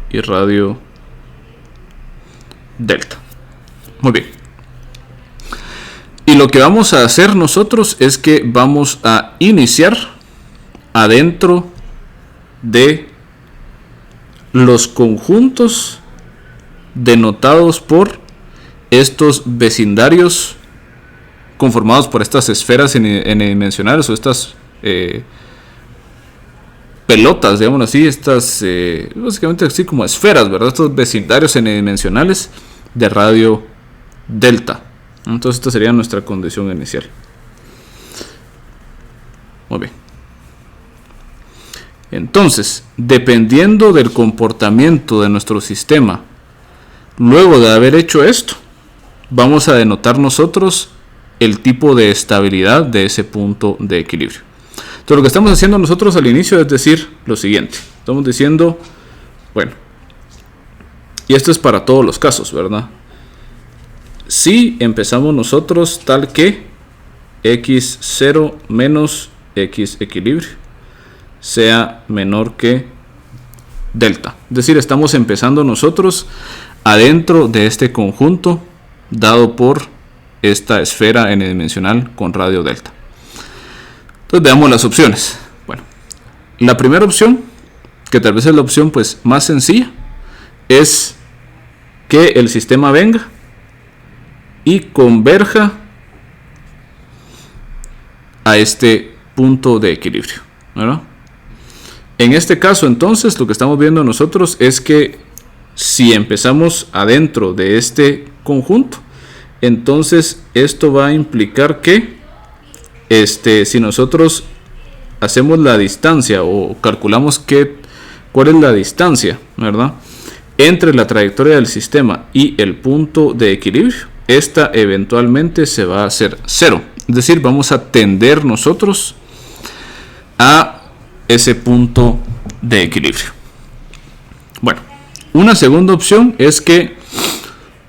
y radio delta. Muy bien. Y lo que vamos a hacer nosotros es que vamos a iniciar adentro de los conjuntos denotados por estos vecindarios conformados por estas esferas n-dimensionales o estas pelotas, digamos así, estas básicamente así como esferas, ¿verdad? Estos vecindarios n-dimensionales de radio delta. Entonces esta sería nuestra condición inicial. Muy bien. Entonces, dependiendo del comportamiento de nuestro sistema, luego de haber hecho esto, vamos a denotar nosotros el tipo de estabilidad de ese punto de equilibrio. Entonces lo que estamos haciendo nosotros al inicio es decir lo siguiente. Estamos diciendo, bueno, y esto es para todos los casos, ¿verdad? Si empezamos nosotros tal que x0 menos x equilibrio sea menor que delta. Es decir, estamos empezando nosotros adentro de este conjunto dado por esta esfera n-dimensional con radio delta. Entonces veamos las opciones. Bueno, la primera opción, que tal vez es la opción pues más sencilla, es que el sistema venga y converja a este punto de equilibrio, ¿verdad? En este caso entonces lo que estamos viendo nosotros es que si empezamos adentro de este conjunto, entonces esto va a implicar que si nosotros hacemos la distancia o calculamos cuál es la distancia, ¿verdad?, entre la trayectoria del sistema y el punto de equilibrio, esta eventualmente se va a hacer 0. Es decir, vamos a tender nosotros a ese punto de equilibrio. Bueno, una segunda opción es que,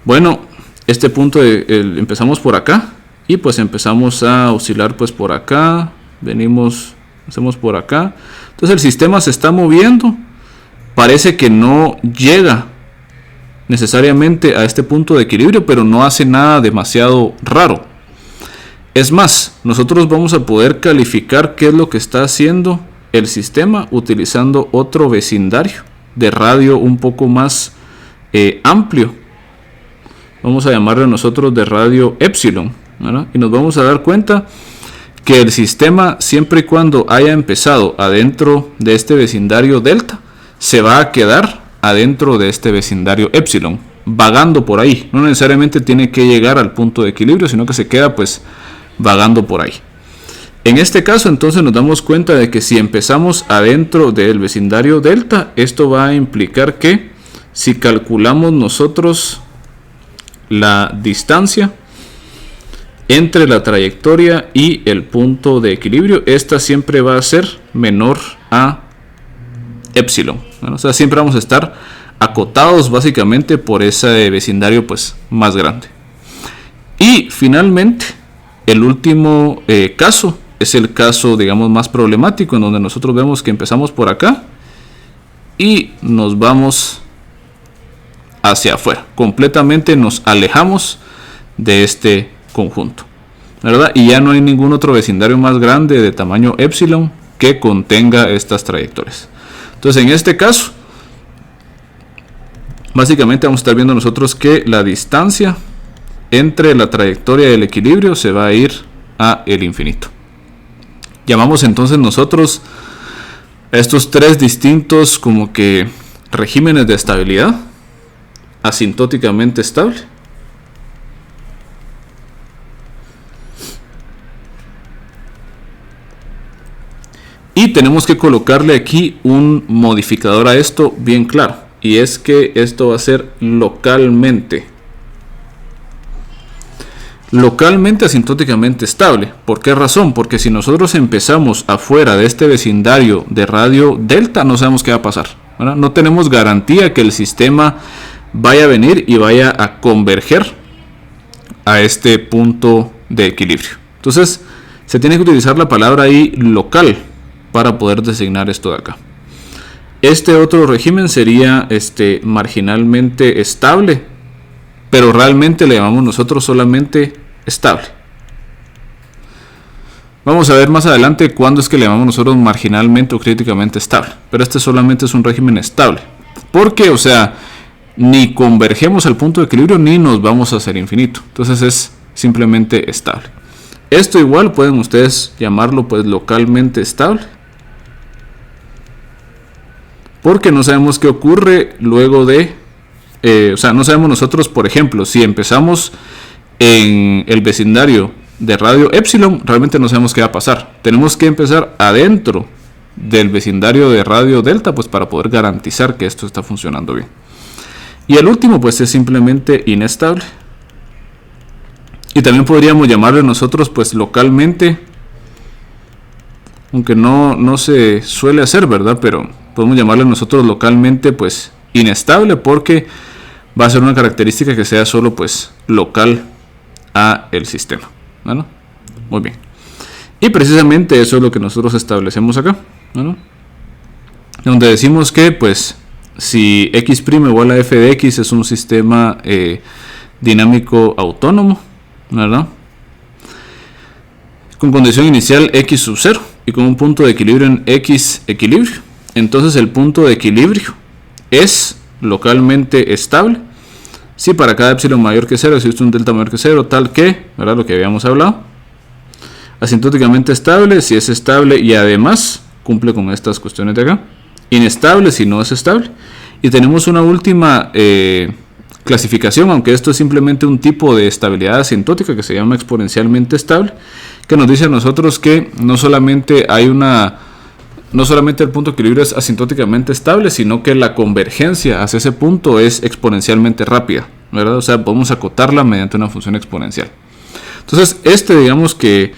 bueno, este punto empezamos por acá y pues empezamos a oscilar pues por acá, hacemos por acá. Entonces el sistema se está moviendo, parece que no llega necesariamente a este punto de equilibrio, pero no hace nada demasiado raro. Es más, nosotros vamos a poder calificar qué es lo que está haciendo el sistema utilizando otro vecindario de radio un poco más amplio. Vamos a llamarle nosotros de radio epsilon, ¿verdad? Y nos vamos a dar cuenta que el sistema, siempre y cuando haya empezado adentro de este vecindario delta, se va a quedar adentro de este vecindario epsilon, vagando por ahí. No necesariamente tiene que llegar al punto de equilibrio, sino que se queda pues vagando por ahí. En este caso entonces nos damos cuenta de que si empezamos adentro del vecindario delta, esto va a implicar que si calculamos nosotros la distancia entre la trayectoria y el punto de equilibrio, esta siempre va a ser menor a epsilon. Bueno, o sea, siempre vamos a estar acotados básicamente por ese vecindario pues más grande. Y finalmente el último caso es el caso, digamos, más problemático, en donde nosotros vemos que empezamos por acá y nos vamos hacia afuera, completamente nos alejamos de este conjunto, ¿verdad? Y ya no hay ningún otro vecindario más grande de tamaño epsilon que contenga estas trayectorias. Entonces en este caso básicamente vamos a estar viendo nosotros que la distancia entre la trayectoria y el equilibrio se va a ir a el infinito. Llamamos entonces nosotros a estos tres distintos como que regímenes de estabilidad: asintóticamente estable, y tenemos que colocarle aquí un modificador a esto bien claro, y es que esto va a ser localmente asintóticamente estable. ¿Por qué razón? Porque si nosotros empezamos afuera de este vecindario de radio delta, no sabemos qué va a pasar, ¿verdad? No tenemos garantía que el sistema vaya a venir y vaya a converger a este punto de equilibrio. Entonces se tiene que utilizar la palabra ahí local para poder designar esto de acá. Este otro régimen sería marginalmente estable, pero realmente le llamamos nosotros solamente estable. Vamos a ver más adelante cuándo es que le llamamos nosotros marginalmente o críticamente estable, pero este solamente es un régimen estable, porque, o sea, ni convergemos al punto de equilibrio ni nos vamos a hacer infinito, entonces es simplemente estable. Esto igual pueden ustedes llamarlo pues localmente estable, porque no sabemos qué ocurre luego de, o sea, no sabemos nosotros, por ejemplo, si empezamos en el vecindario de radio epsilon, realmente no sabemos qué va a pasar. Tenemos que empezar adentro del vecindario de radio delta, pues para poder garantizar que esto está funcionando bien. Y el último, pues es simplemente inestable. Y también podríamos llamarle nosotros, pues localmente, aunque no se suele hacer, ¿verdad? Pero podemos llamarle nosotros localmente, pues inestable, porque va a ser una característica que sea solo, pues local a el sistema. ¿Bueno? Muy bien. Y precisamente eso es lo que nosotros establecemos acá, ¿bueno? Donde decimos que, pues, si x' igual a f de x es un sistema dinámico autónomo, ¿verdad? Con condición inicial x sub 0 y con un punto de equilibrio en x equilibrio. Entonces el punto de equilibrio es localmente estable si para cada epsilon mayor que 0 existe un delta mayor que 0, tal que, ¿verdad? Lo que habíamos hablado. Asintóticamente estable si es estable y además cumple con estas cuestiones de acá. Inestable si no es estable. Y tenemos una última clasificación, aunque esto es simplemente un tipo de estabilidad asintótica que se llama exponencialmente estable, que nos dice a nosotros que no solamente el punto de equilibrio es asintóticamente estable, sino que la convergencia hacia ese punto es exponencialmente rápida, ¿verdad? O sea, podemos acotarla mediante una función exponencial. Entonces, digamos que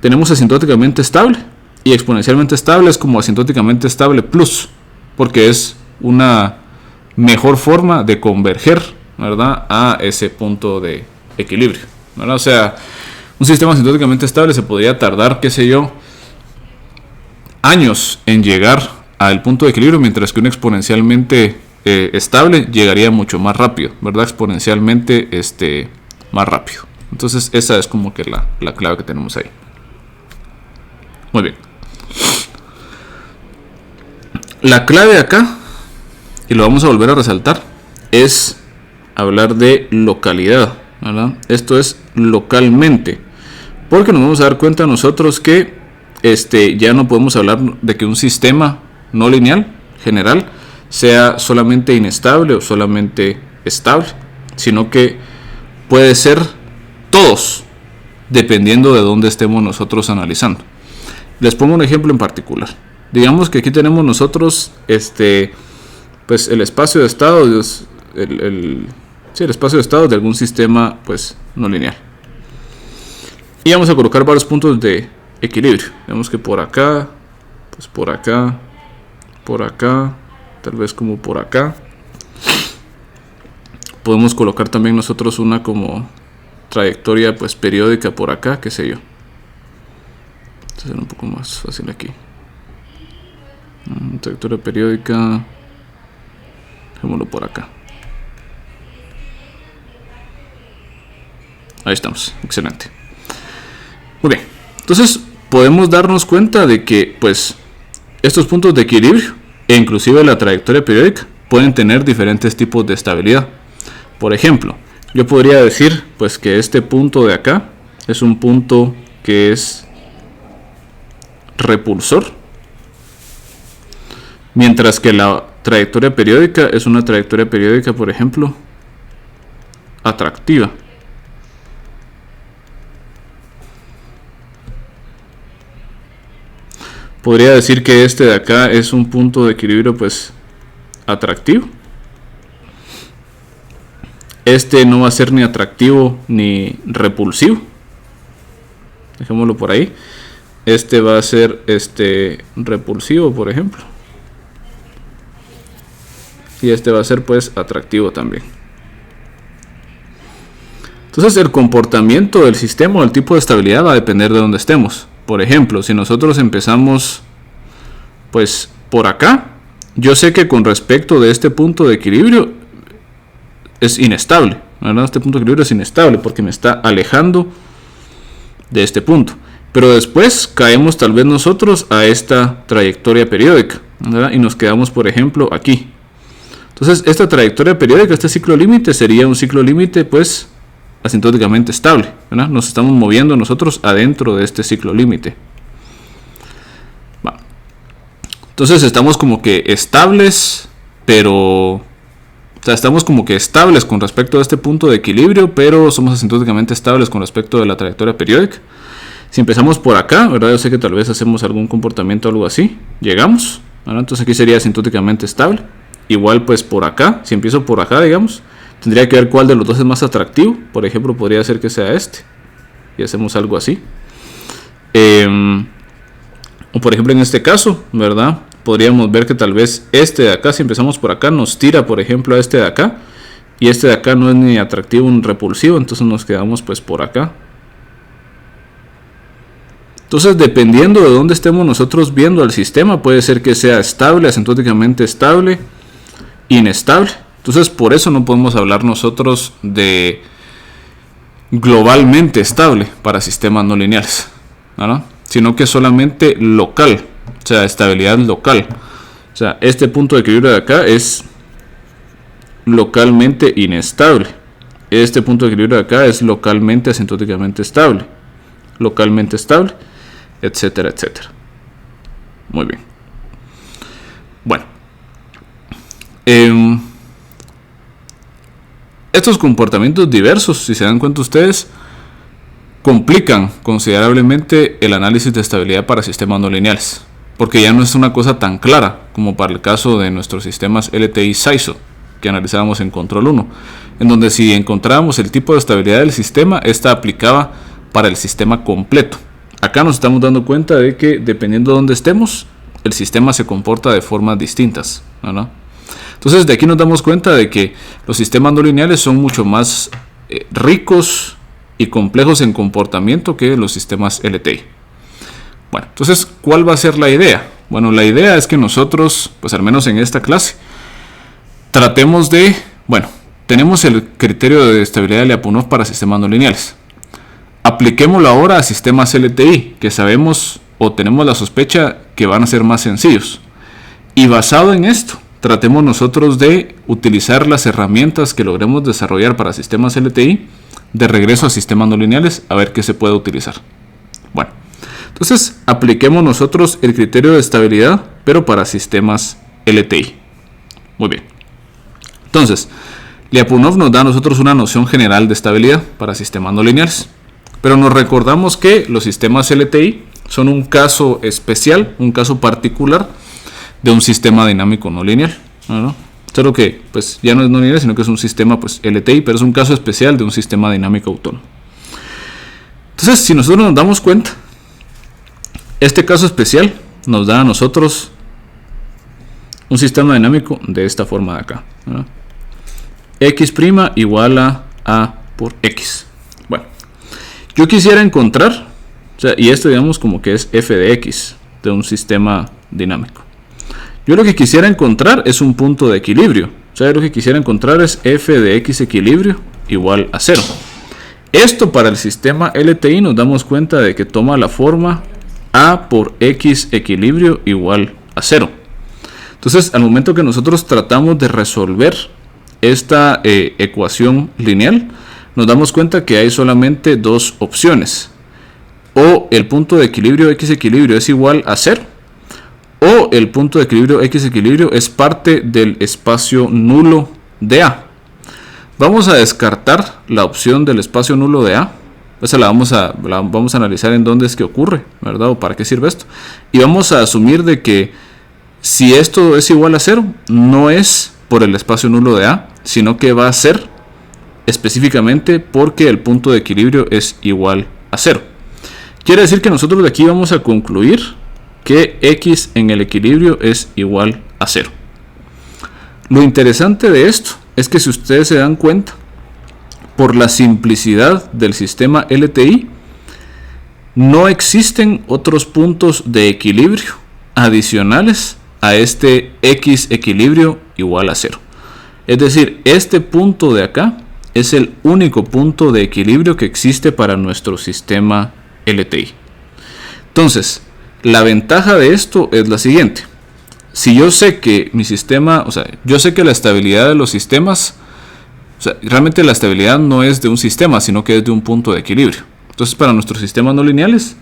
tenemos asintóticamente estable y exponencialmente estable es como asintóticamente estable plus, porque es una mejor forma de converger, ¿verdad?, a ese punto de equilibrio, ¿verdad? O sea, un sistema asintóticamente estable se podría tardar, qué sé yo, años en llegar al punto de equilibrio, mientras que un exponencialmente estable llegaría mucho más rápido, ¿verdad? Exponencialmente más rápido. Entonces esa es como que la clave que tenemos ahí. Muy bien. La clave acá, y lo vamos a volver a resaltar, es hablar de localidad, ¿verdad? Esto es localmente, porque nos vamos a dar cuenta nosotros que ya no podemos hablar de que un sistema no lineal general sea solamente inestable o solamente estable, sino que puede ser todos, dependiendo de dónde estemos nosotros analizando. Les pongo un ejemplo en particular. Digamos que aquí tenemos nosotros pues el espacio de estados, el espacio de estados de algún sistema pues no lineal. Y vamos a colocar varios puntos de equilibrio. Vemos que por acá, pues por acá, tal vez como por acá. Podemos colocar también nosotros una como trayectoria pues periódica por acá, qué sé yo. Entonces será un poco más fácil aquí. Trayectoria periódica, dejémoslo por acá. Ahí estamos, excelente. Muy bien, entonces podemos darnos cuenta de que pues estos puntos de equilibrio e inclusive la trayectoria periódica pueden tener diferentes tipos de estabilidad. Por ejemplo, yo podría decir pues que este punto de acá es un punto que es repulsor, mientras que la trayectoria periódica es una trayectoria periódica, por ejemplo, atractiva. Podría decir que este de acá es un punto de equilibrio pues atractivo. Este no va a ser ni atractivo ni repulsivo. Dejémoslo por ahí. Este va a ser repulsivo, por ejemplo. Y este va a ser pues atractivo también. Entonces el comportamiento del sistema o el tipo de estabilidad va a depender de dónde estemos. Por ejemplo, si nosotros empezamos pues por acá, yo sé que con respecto de este punto de equilibrio es inestable, ¿verdad? Este punto de equilibrio es inestable porque me está alejando de este punto. Pero después caemos tal vez nosotros a esta trayectoria periódica, ¿verdad? Y nos quedamos, por ejemplo, aquí. Entonces, esta trayectoria periódica, este ciclo límite, sería un ciclo límite, pues, asintóticamente estable, ¿verdad? Nos estamos moviendo nosotros adentro de este ciclo límite. Entonces, estamos como que estables, pero... O sea, estamos como que estables con respecto a este punto de equilibrio, pero somos asintóticamente estables con respecto de la trayectoria periódica. Si empezamos por acá, ¿verdad? Yo sé que tal vez hacemos algún comportamiento o algo así. Llegamos, ¿verdad? Entonces aquí sería asintóticamente estable. Igual pues por acá, si empiezo por acá, digamos, tendría que ver cuál de los dos es más atractivo. Por ejemplo, podría ser que sea este. Y hacemos algo así. O por ejemplo en este caso, ¿verdad? Podríamos ver que tal vez este de acá, si empezamos por acá, nos tira por ejemplo a este de acá. Y este de acá no es ni atractivo ni repulsivo, entonces nos quedamos pues por acá. Entonces, dependiendo de dónde estemos nosotros viendo al sistema, puede ser que sea estable, asintóticamente estable, inestable. Entonces, por eso no podemos hablar nosotros de globalmente estable para sistemas no lineales, ¿no? Sino que solamente local, o sea, estabilidad local. O sea, este punto de equilibrio de acá es localmente inestable. Este punto de equilibrio de acá es localmente asintóticamente estable. Localmente estable. Etcétera, etcétera. Muy bien. Bueno. Estos comportamientos diversos, si se dan cuenta ustedes, complican considerablemente el análisis de estabilidad para sistemas no lineales. Porque ya no es una cosa tan clara como para el caso de nuestros sistemas LTI-SISO que analizábamos en Control 1. En donde si encontrábamos el tipo de estabilidad del sistema, esta aplicaba para el sistema completo. Acá nos estamos dando cuenta de que dependiendo de dónde estemos, el sistema se comporta de formas distintas, ¿no? Entonces de aquí nos damos cuenta de que los sistemas no lineales son mucho más ricos y complejos en comportamiento que los sistemas LTI. Bueno, entonces, ¿cuál va a ser la idea? Bueno, la idea es que nosotros, pues al menos en esta clase, tratemos de, bueno, tenemos el criterio de estabilidad de Lyapunov para sistemas no lineales. Apliquémoslo ahora a sistemas LTI, que sabemos o tenemos la sospecha que van a ser más sencillos. Y basado en esto, tratemos nosotros de utilizar las herramientas que logremos desarrollar para sistemas LTI de regreso a sistemas no lineales, a ver qué se puede utilizar. Bueno, entonces apliquemos nosotros el criterio de estabilidad, pero para sistemas LTI. Muy bien. Entonces, Lyapunov nos da a nosotros una noción general de estabilidad para sistemas no lineales. Pero nos recordamos que los sistemas LTI son un caso especial, un caso particular de un sistema dinámico no lineal, ¿no? Solo que pues ya no es no lineal, sino que es un sistema pues LTI, pero es un caso especial de un sistema dinámico autónomo. Entonces, si nosotros nos damos cuenta, este caso especial nos da a nosotros un sistema dinámico de esta forma de acá, ¿no? X' igual a por X. Bueno, yo quisiera encontrar, o sea, y esto digamos como que es f de x de un sistema dinámico. Yo lo que quisiera encontrar es un punto de equilibrio. O sea, lo que quisiera encontrar es f de x equilibrio igual a 0. Esto para el sistema LTI nos damos cuenta de que toma la forma a por x equilibrio igual a 0. Entonces, al momento que nosotros tratamos de resolver esta ecuación lineal, nos damos cuenta que hay solamente dos opciones. O el punto de equilibrio x equilibrio es igual a 0, o el punto de equilibrio x equilibrio es parte del espacio nulo de A. Vamos a descartar la opción del espacio nulo de A. Esa la vamos a analizar en dónde es que ocurre, ¿verdad? O para qué sirve esto. Y vamos a asumir de que si esto es igual a 0, no es por el espacio nulo de A, sino que va a ser específicamente porque el punto de equilibrio es igual a 0. Quiere decir que nosotros de aquí vamos a concluir que x en el equilibrio es igual a 0. Lo interesante de esto es que si ustedes se dan cuenta, por la simplicidad del sistema LTI, no existen otros puntos de equilibrio adicionales a este X equilibrio igual a 0. Es decir, este punto de acá es el único punto de equilibrio que existe para nuestro sistema LTI. Entonces, la ventaja de esto es la siguiente. Si yo sé que mi sistema, yo sé que la estabilidad de los sistemas, realmente la estabilidad no es de un sistema, sino que es de un punto de equilibrio. Entonces, para nuestros sistemas no lineales,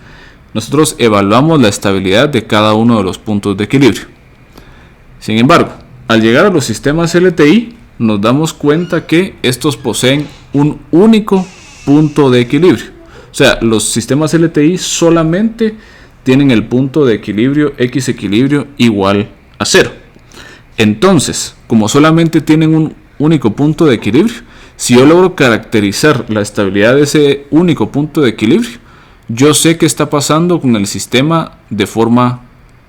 nosotros evaluamos la estabilidad de cada uno de los puntos de equilibrio. Sin embargo, al llegar a los sistemas LTI, nos damos cuenta que estos poseen un único punto de equilibrio. O sea, los sistemas LTI solamente tienen el punto de equilibrio X equilibrio igual a 0. Entonces, como solamente tienen un único punto de equilibrio, si yo logro caracterizar la estabilidad de ese único punto de equilibrio, yo sé qué está pasando con el sistema de forma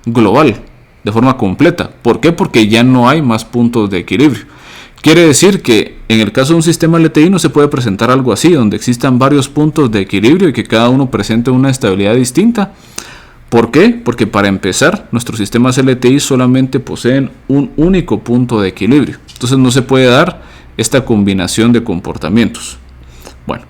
global, de forma completa. ¿Por qué? Porque ya no hay más puntos de equilibrio. Quiere decir que en el caso de un sistema LTI no se puede presentar algo así, donde existan varios puntos de equilibrio y que cada uno presente una estabilidad distinta. ¿Por qué? Porque para empezar, nuestros sistemas LTI solamente poseen un único punto de equilibrio. Entonces no se puede dar esta combinación de comportamientos. Bueno,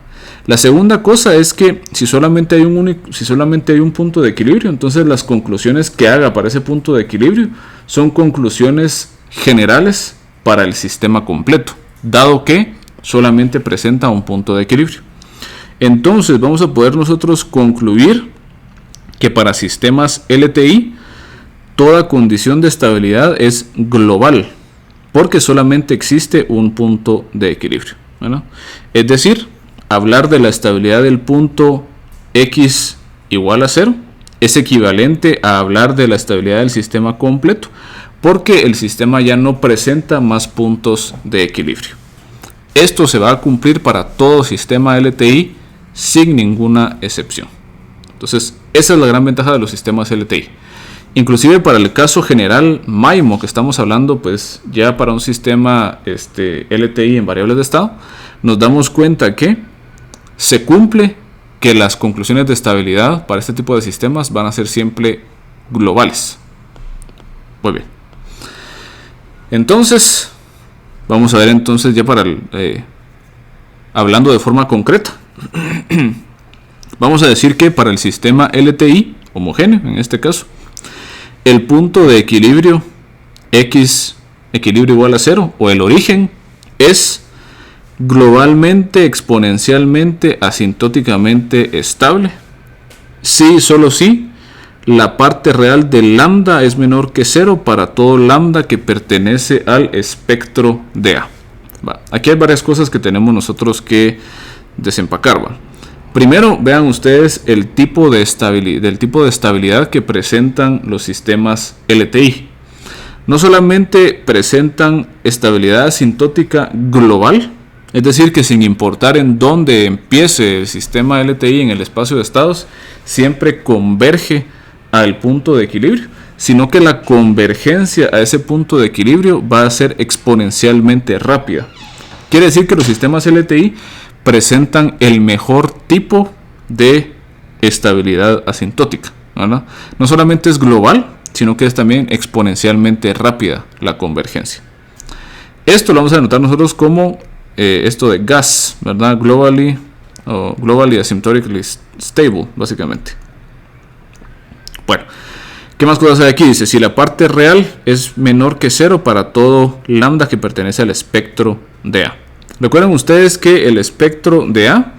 la segunda cosa es que si solamente hay un punto de equilibrio, entonces las conclusiones que haga para ese punto de equilibrio son conclusiones generales para el sistema completo, dado que solamente presenta un punto de equilibrio. Entonces vamos a poder nosotros concluir que para sistemas LTI toda condición de estabilidad es global, porque solamente existe un punto de equilibrio, ¿verdad? Es decir, hablar de la estabilidad del punto X igual a 0 es equivalente a hablar de la estabilidad del sistema completo, porque el sistema ya no presenta más puntos de equilibrio. Esto se va a cumplir para todo sistema LTI sin ninguna excepción. Entonces, esa es la gran ventaja de los sistemas LTI. Inclusive para el caso general MIMO que estamos hablando, pues ya para un sistema LTI en variables de estado, nos damos cuenta que se cumple que las conclusiones de estabilidad para este tipo de sistemas van a ser siempre globales. Muy bien. Entonces, vamos a ver entonces ya para hablando de forma concreta. Vamos a decir que para el sistema LTI homogéneo, en este caso, el punto de equilibrio X equilibrio igual a 0 o el origen es globalmente, exponencialmente, asintóticamente estable. Sí y solo si la parte real del lambda es menor que 0 para todo lambda que pertenece al espectro de A. Aquí hay varias cosas que tenemos nosotros que desempacar. Primero, vean ustedes el tipo de estabilidad que presentan los sistemas LTI. No solamente presentan estabilidad asintótica global, es decir, que sin importar en dónde empiece el sistema LTI en el espacio de estados, siempre converge al punto de equilibrio, sino que la convergencia a ese punto de equilibrio va a ser exponencialmente rápida. Quiere decir que los sistemas LTI presentan el mejor tipo de estabilidad asintótica, ¿verdad? No solamente es global, sino que es también exponencialmente rápida la convergencia. Esto lo vamos a anotar nosotros como esto de gas, ¿verdad? Globally asymptotically stable, básicamente. Bueno, ¿qué más cosas hay aquí? Dice, si la parte real es menor que 0 para todo lambda que pertenece al espectro de A. Recuerden ustedes que el espectro de A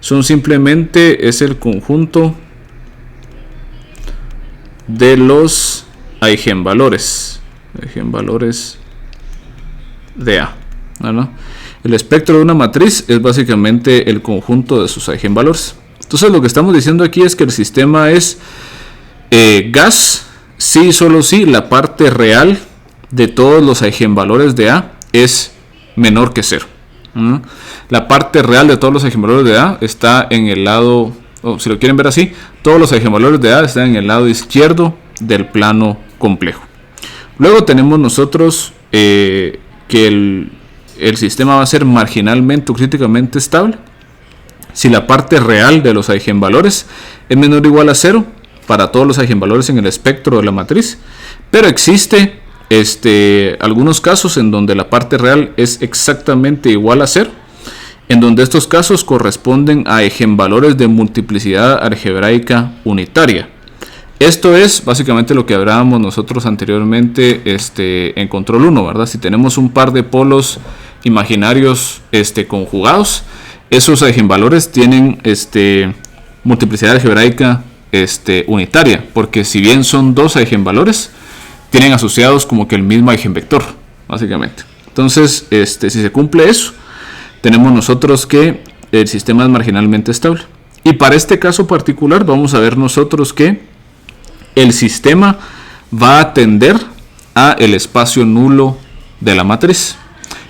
es el conjunto de los eigenvalores de A, ¿verdad? El espectro de una matriz es básicamente el conjunto de sus eigenvalores. Entonces lo que estamos diciendo aquí es que el sistema es gas si y solo si la parte real de todos los eigenvalores de A es menor que 0. La parte real de todos los eigenvalores de A está en el lado, si lo quieren ver así, todos los eigenvalores de A están en el lado izquierdo del plano complejo. Luego tenemos nosotros que el sistema va a ser marginalmente o críticamente estable si la parte real de los eigenvalores es menor o igual a 0 para todos los eigenvalores en el espectro de la matriz, Pero existe algunos casos en donde la parte real es exactamente igual a 0, en donde estos casos corresponden a eigenvalores de multiplicidad algebraica unitaria. Esto es básicamente lo que hablábamos nosotros anteriormente en control 1, ¿verdad? Si tenemos un par de polos imaginarios conjugados, esos eigenvalores tienen multiplicidad algebraica unitaria, porque si bien son dos eigenvalores, tienen asociados como que el mismo eigenvector, básicamente. Entonces, si se cumple eso, tenemos nosotros que el sistema es marginalmente estable. Y para este caso particular vamos a ver nosotros que el sistema va a tender a el espacio nulo de la matriz.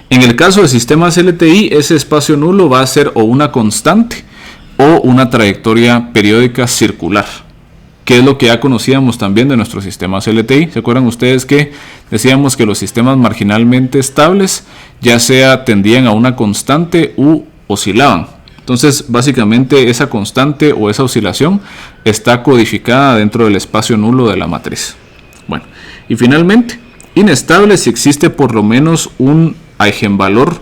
En el caso de sistemas LTI, ese espacio nulo va a ser o una constante o una trayectoria periódica circular, que es lo que ya conocíamos también de nuestros sistemas LTI. ¿Se acuerdan ustedes que decíamos que los sistemas marginalmente estables ya sea tendían a una constante u oscilaban? Entonces, básicamente esa constante o esa oscilación está codificada dentro del espacio nulo de la matriz. Bueno, y finalmente, inestable si existe por lo menos un eigenvalor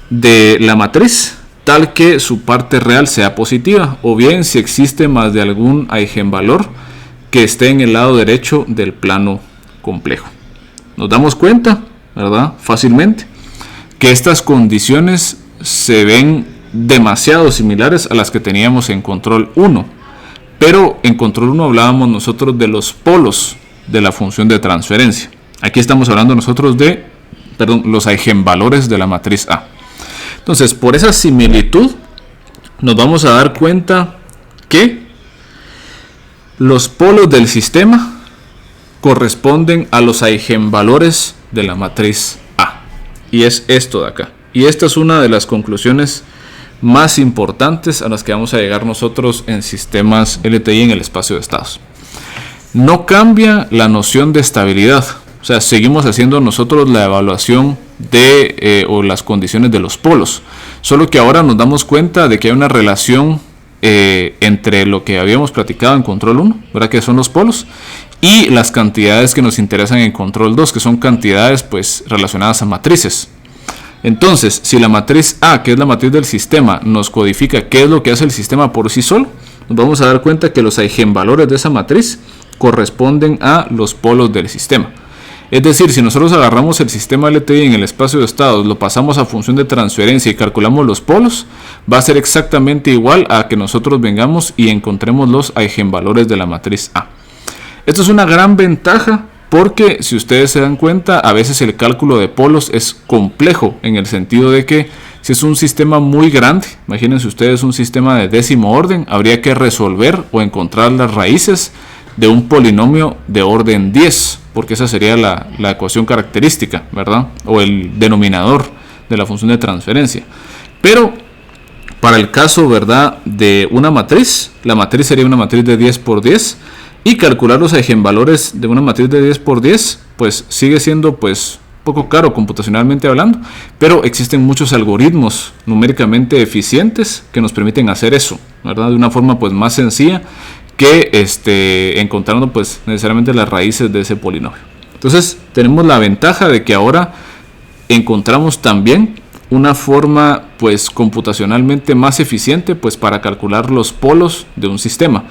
de la matriz tal que su parte real sea positiva, o bien si existe más de algún eigenvalor que esté en el lado derecho del plano complejo. Nos damos cuenta, ¿verdad? Fácilmente, que estas condiciones se ven demasiado similares a las que teníamos en control 1, pero en control 1 hablábamos nosotros de los polos de la función de transferencia. Aquí estamos hablando nosotros de los eigenvalores de la matriz A. Entonces, por esa similitud nos vamos a dar cuenta que los polos del sistema corresponden a los eigenvalores de la matriz A, y es esto de acá. Y esta es una de las conclusiones más importantes a las que vamos a llegar nosotros en sistemas LTI en el espacio de estados. No cambia la noción de estabilidad, o sea, seguimos haciendo nosotros la evaluación de o las condiciones de los polos, solo que ahora nos damos cuenta de que hay una relación entre lo que habíamos platicado en control 1, ¿verdad? Que son los polos, y las cantidades que nos interesan en control 2, que son cantidades pues relacionadas a matrices. Entonces, si la matriz A, que es la matriz del sistema, nos codifica qué es lo que hace el sistema por sí solo, nos vamos a dar cuenta que los eigenvalores de esa matriz corresponden a los polos del sistema. Es decir, si nosotros agarramos el sistema LTI en el espacio de estados, lo pasamos a función de transferencia y calculamos los polos, va a ser exactamente igual a que nosotros vengamos y encontremos los eigenvalores de la matriz A. Esto es una gran ventaja, porque si ustedes se dan cuenta, a veces el cálculo de polos es complejo, en el sentido de que si es un sistema muy grande, imagínense ustedes un sistema de décimo orden, habría que resolver o encontrar las raíces de un polinomio de orden 10, porque esa sería la ecuación característica, ¿verdad? O el denominador de la función de transferencia. Pero para el caso, ¿verdad?, de una matriz, la matriz sería una matriz de 10 por 10, y calcular los eigenvalores de una matriz de 10 por 10 pues sigue siendo pues poco caro computacionalmente hablando, pero existen muchos algoritmos numéricamente eficientes que nos permiten hacer eso, ¿verdad?, de una forma pues más sencilla que encontrando pues necesariamente las raíces de ese polinomio. Entonces tenemos la ventaja de que ahora encontramos también una forma pues computacionalmente más eficiente pues para calcular los polos de un sistema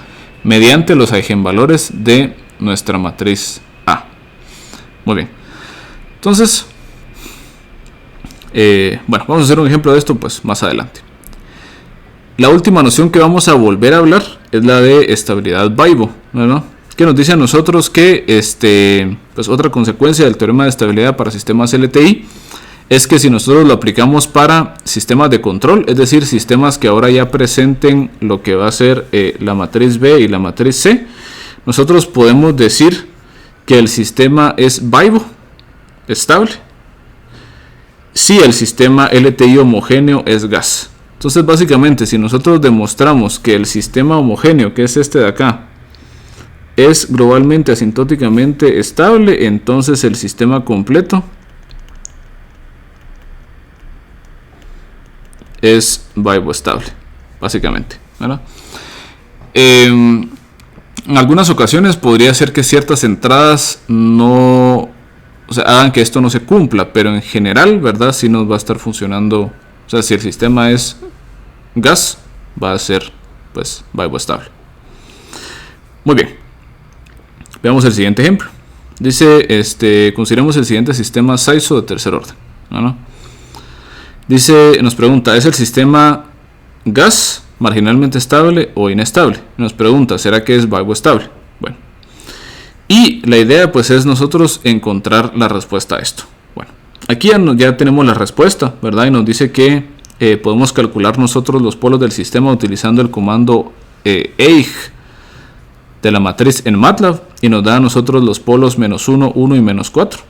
mediante los eigenvalores de nuestra matriz A. Muy bien. Entonces, bueno, vamos a hacer un ejemplo de esto pues más adelante. La última noción que vamos a volver a hablar es la de estabilidad Weibull, ¿no? Que nos dice a nosotros que pues otra consecuencia del teorema de estabilidad para sistemas LTI es que si nosotros lo aplicamos para sistemas de control, es decir, sistemas que ahora ya presenten lo que va a ser la matriz B y la matriz C, nosotros podemos decir que el sistema es Weibull, estable, si el sistema LTI homogéneo es gas. Entonces, básicamente, si nosotros demostramos que el sistema homogéneo, que es este de acá, es globalmente asintóticamente estable, entonces el sistema completo es Weibull estable, básicamente, ¿verdad? En algunas ocasiones podría ser que ciertas entradas no, o sea, hagan que esto no se cumpla, pero en general, ¿verdad? Sí nos va a estar funcionando. O sea, si el sistema es gas, va a ser pues vivo estable. Muy bien. Veamos el siguiente ejemplo. Dice, consideremos el siguiente sistema SISO de tercer orden. ¿No? Dice, nos pregunta, ¿es el sistema gas marginalmente estable o inestable? Nos pregunta, ¿será que es vivo estable? Bueno. Y la idea pues es nosotros encontrar la respuesta a esto. Bueno, aquí ya tenemos la respuesta, ¿verdad? Y nos dice que podemos calcular nosotros los polos del sistema utilizando el comando EIG de la matriz en MATLAB y nos da a nosotros los polos menos 1, 1 y menos 4.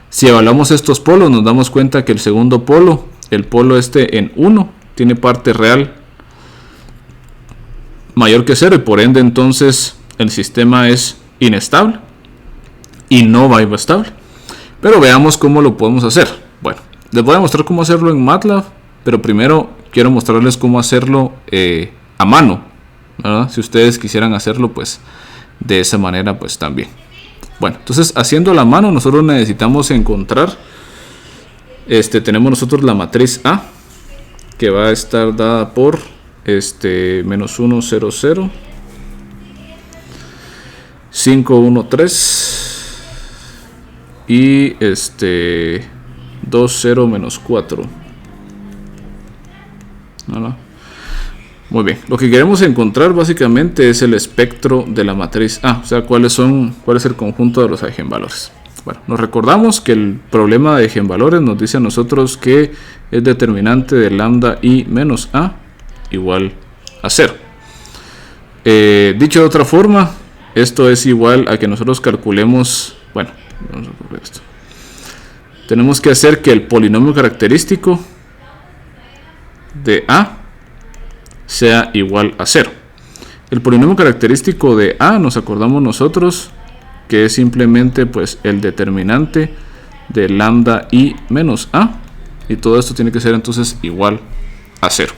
Si evaluamos estos polos nos damos cuenta que el segundo polo, el polo en 1, tiene parte real mayor que 0 y por ende entonces el sistema es inestable y no vivo estable. Pero veamos cómo lo podemos hacer. Bueno, les voy a mostrar cómo hacerlo en MATLAB, pero primero quiero mostrarles cómo hacerlo a mano, ¿verdad? Si ustedes quisieran hacerlo pues de esa manera pues también. Bueno, entonces haciendo la mano nosotros necesitamos encontrar, tenemos nosotros la matriz A que va a estar dada por menos 1, 0, 0, 5, 1, 3 y 2, 0, menos 4. ¿No? Muy bien, lo que queremos encontrar básicamente es el espectro de la matriz A, o sea, cuál es el conjunto de los eigenvalores. Bueno, nos recordamos que el problema de eigenvalores nos dice a nosotros que es determinante de lambda i menos A igual a 0. Dicho de otra forma, esto es igual a que nosotros calculemos, bueno, vamos a poner esto. Tenemos que hacer que el polinomio característico de A sea igual a 0. El polinomio característico de A nos acordamos nosotros que es simplemente pues el determinante de lambda i menos A y todo esto tiene que ser entonces igual a 0.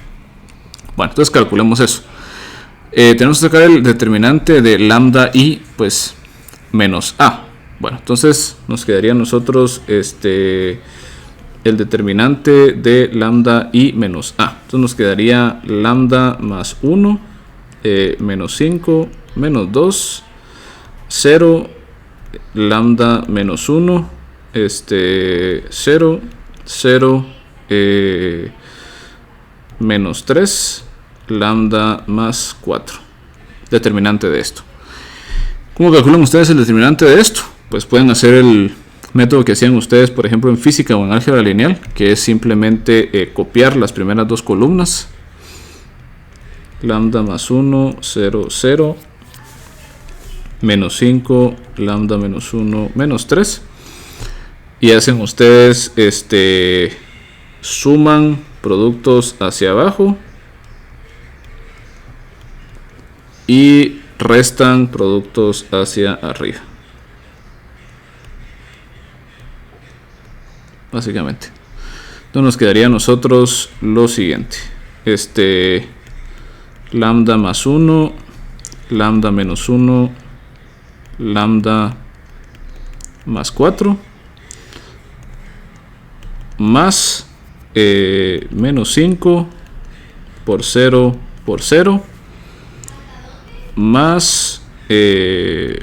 Bueno, entonces calculemos eso. Tenemos que sacar el determinante de lambda i pues menos A. Bueno, entonces nos quedaría a nosotros el determinante de lambda i menos A. Entonces nos quedaría lambda más 1, menos 5, menos 2, 0, lambda menos 1, 0, 0, menos 3, lambda más 4. Determinante de esto. ¿Cómo calculan ustedes el determinante de esto? Pues pueden hacer el método que hacían ustedes, por ejemplo, en física o en álgebra lineal, que es simplemente copiar las primeras dos columnas. Lambda más 1, 0, 0, menos 5, lambda menos 1, menos 3. Y hacen ustedes, suman productos hacia abajo y restan productos hacia arriba. Básicamente. Entonces nos quedaría a nosotros lo siguiente. Lambda más 1, lambda menos 1, lambda más 4, más menos 5 por 0 por 0, más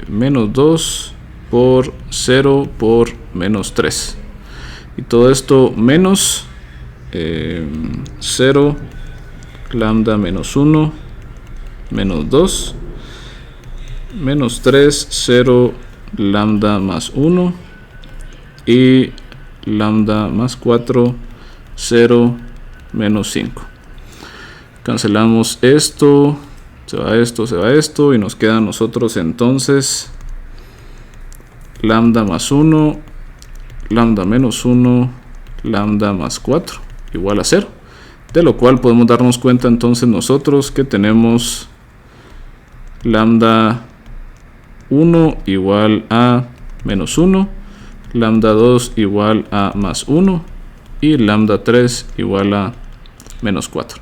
menos 2 por 0 por menos 3. Y todo esto menos 0, lambda menos 1, menos 2, menos 3, 0, lambda más 1 y lambda más 4, 0, menos 5. Cancelamos esto, se va esto, se va esto y nos queda a nosotros entonces lambda más 1, lambda menos 1, lambda más 4 igual a 0, de lo cual podemos darnos cuenta entonces nosotros que tenemos lambda 1 igual a menos 1, lambda 2 igual a más 1 y lambda 3 igual a menos 4.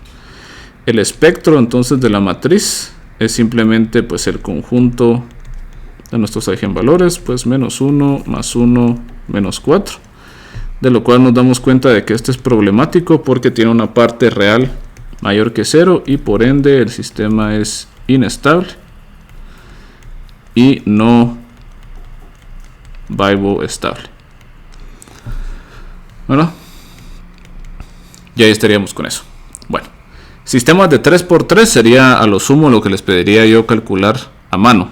El espectro entonces de la matriz es simplemente pues el conjunto de nuestros eigenvalores, pues menos 1 más 1 menos 4, de lo cual nos damos cuenta de que este es problemático porque tiene una parte real mayor que 0 y por ende el sistema es inestable y no viable estable. Bueno, y ahí estaríamos con eso. Bueno, sistemas de 3×3 sería a lo sumo lo que les pediría yo calcular a mano,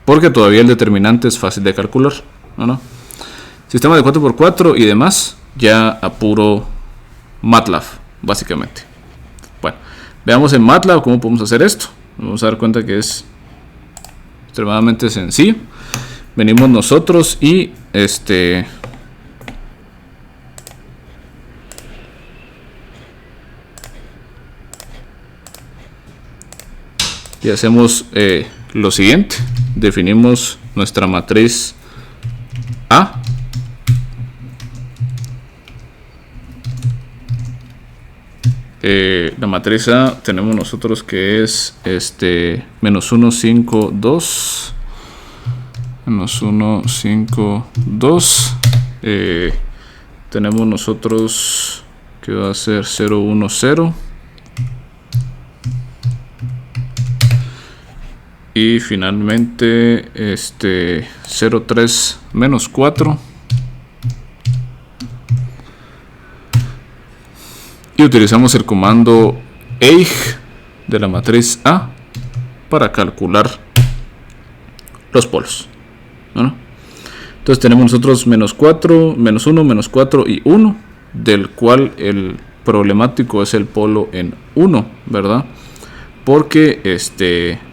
porque todavía el determinante es fácil de calcular, ¿no? Sistemas de 4×4 y demás, ya a puro MATLAB, básicamente. Bueno, veamos en MATLAB cómo podemos hacer esto. Vamos a dar cuenta que es extremadamente sencillo. Venimos nosotros y y hacemos lo siguiente. Definimos nuestra matriz A. La matriz A tenemos nosotros que es menos 1, 5, 2. Menos 1, 5, 2. Tenemos nosotros que va a ser 0, 1, 0. Y finalmente 0, 3, menos 4. Y utilizamos el comando EIG de la matriz A para calcular los polos. ¿No? Entonces tenemos nosotros menos 4, menos 1, menos 4 y 1, del cual el problemático es el polo en 1, ¿verdad? Porque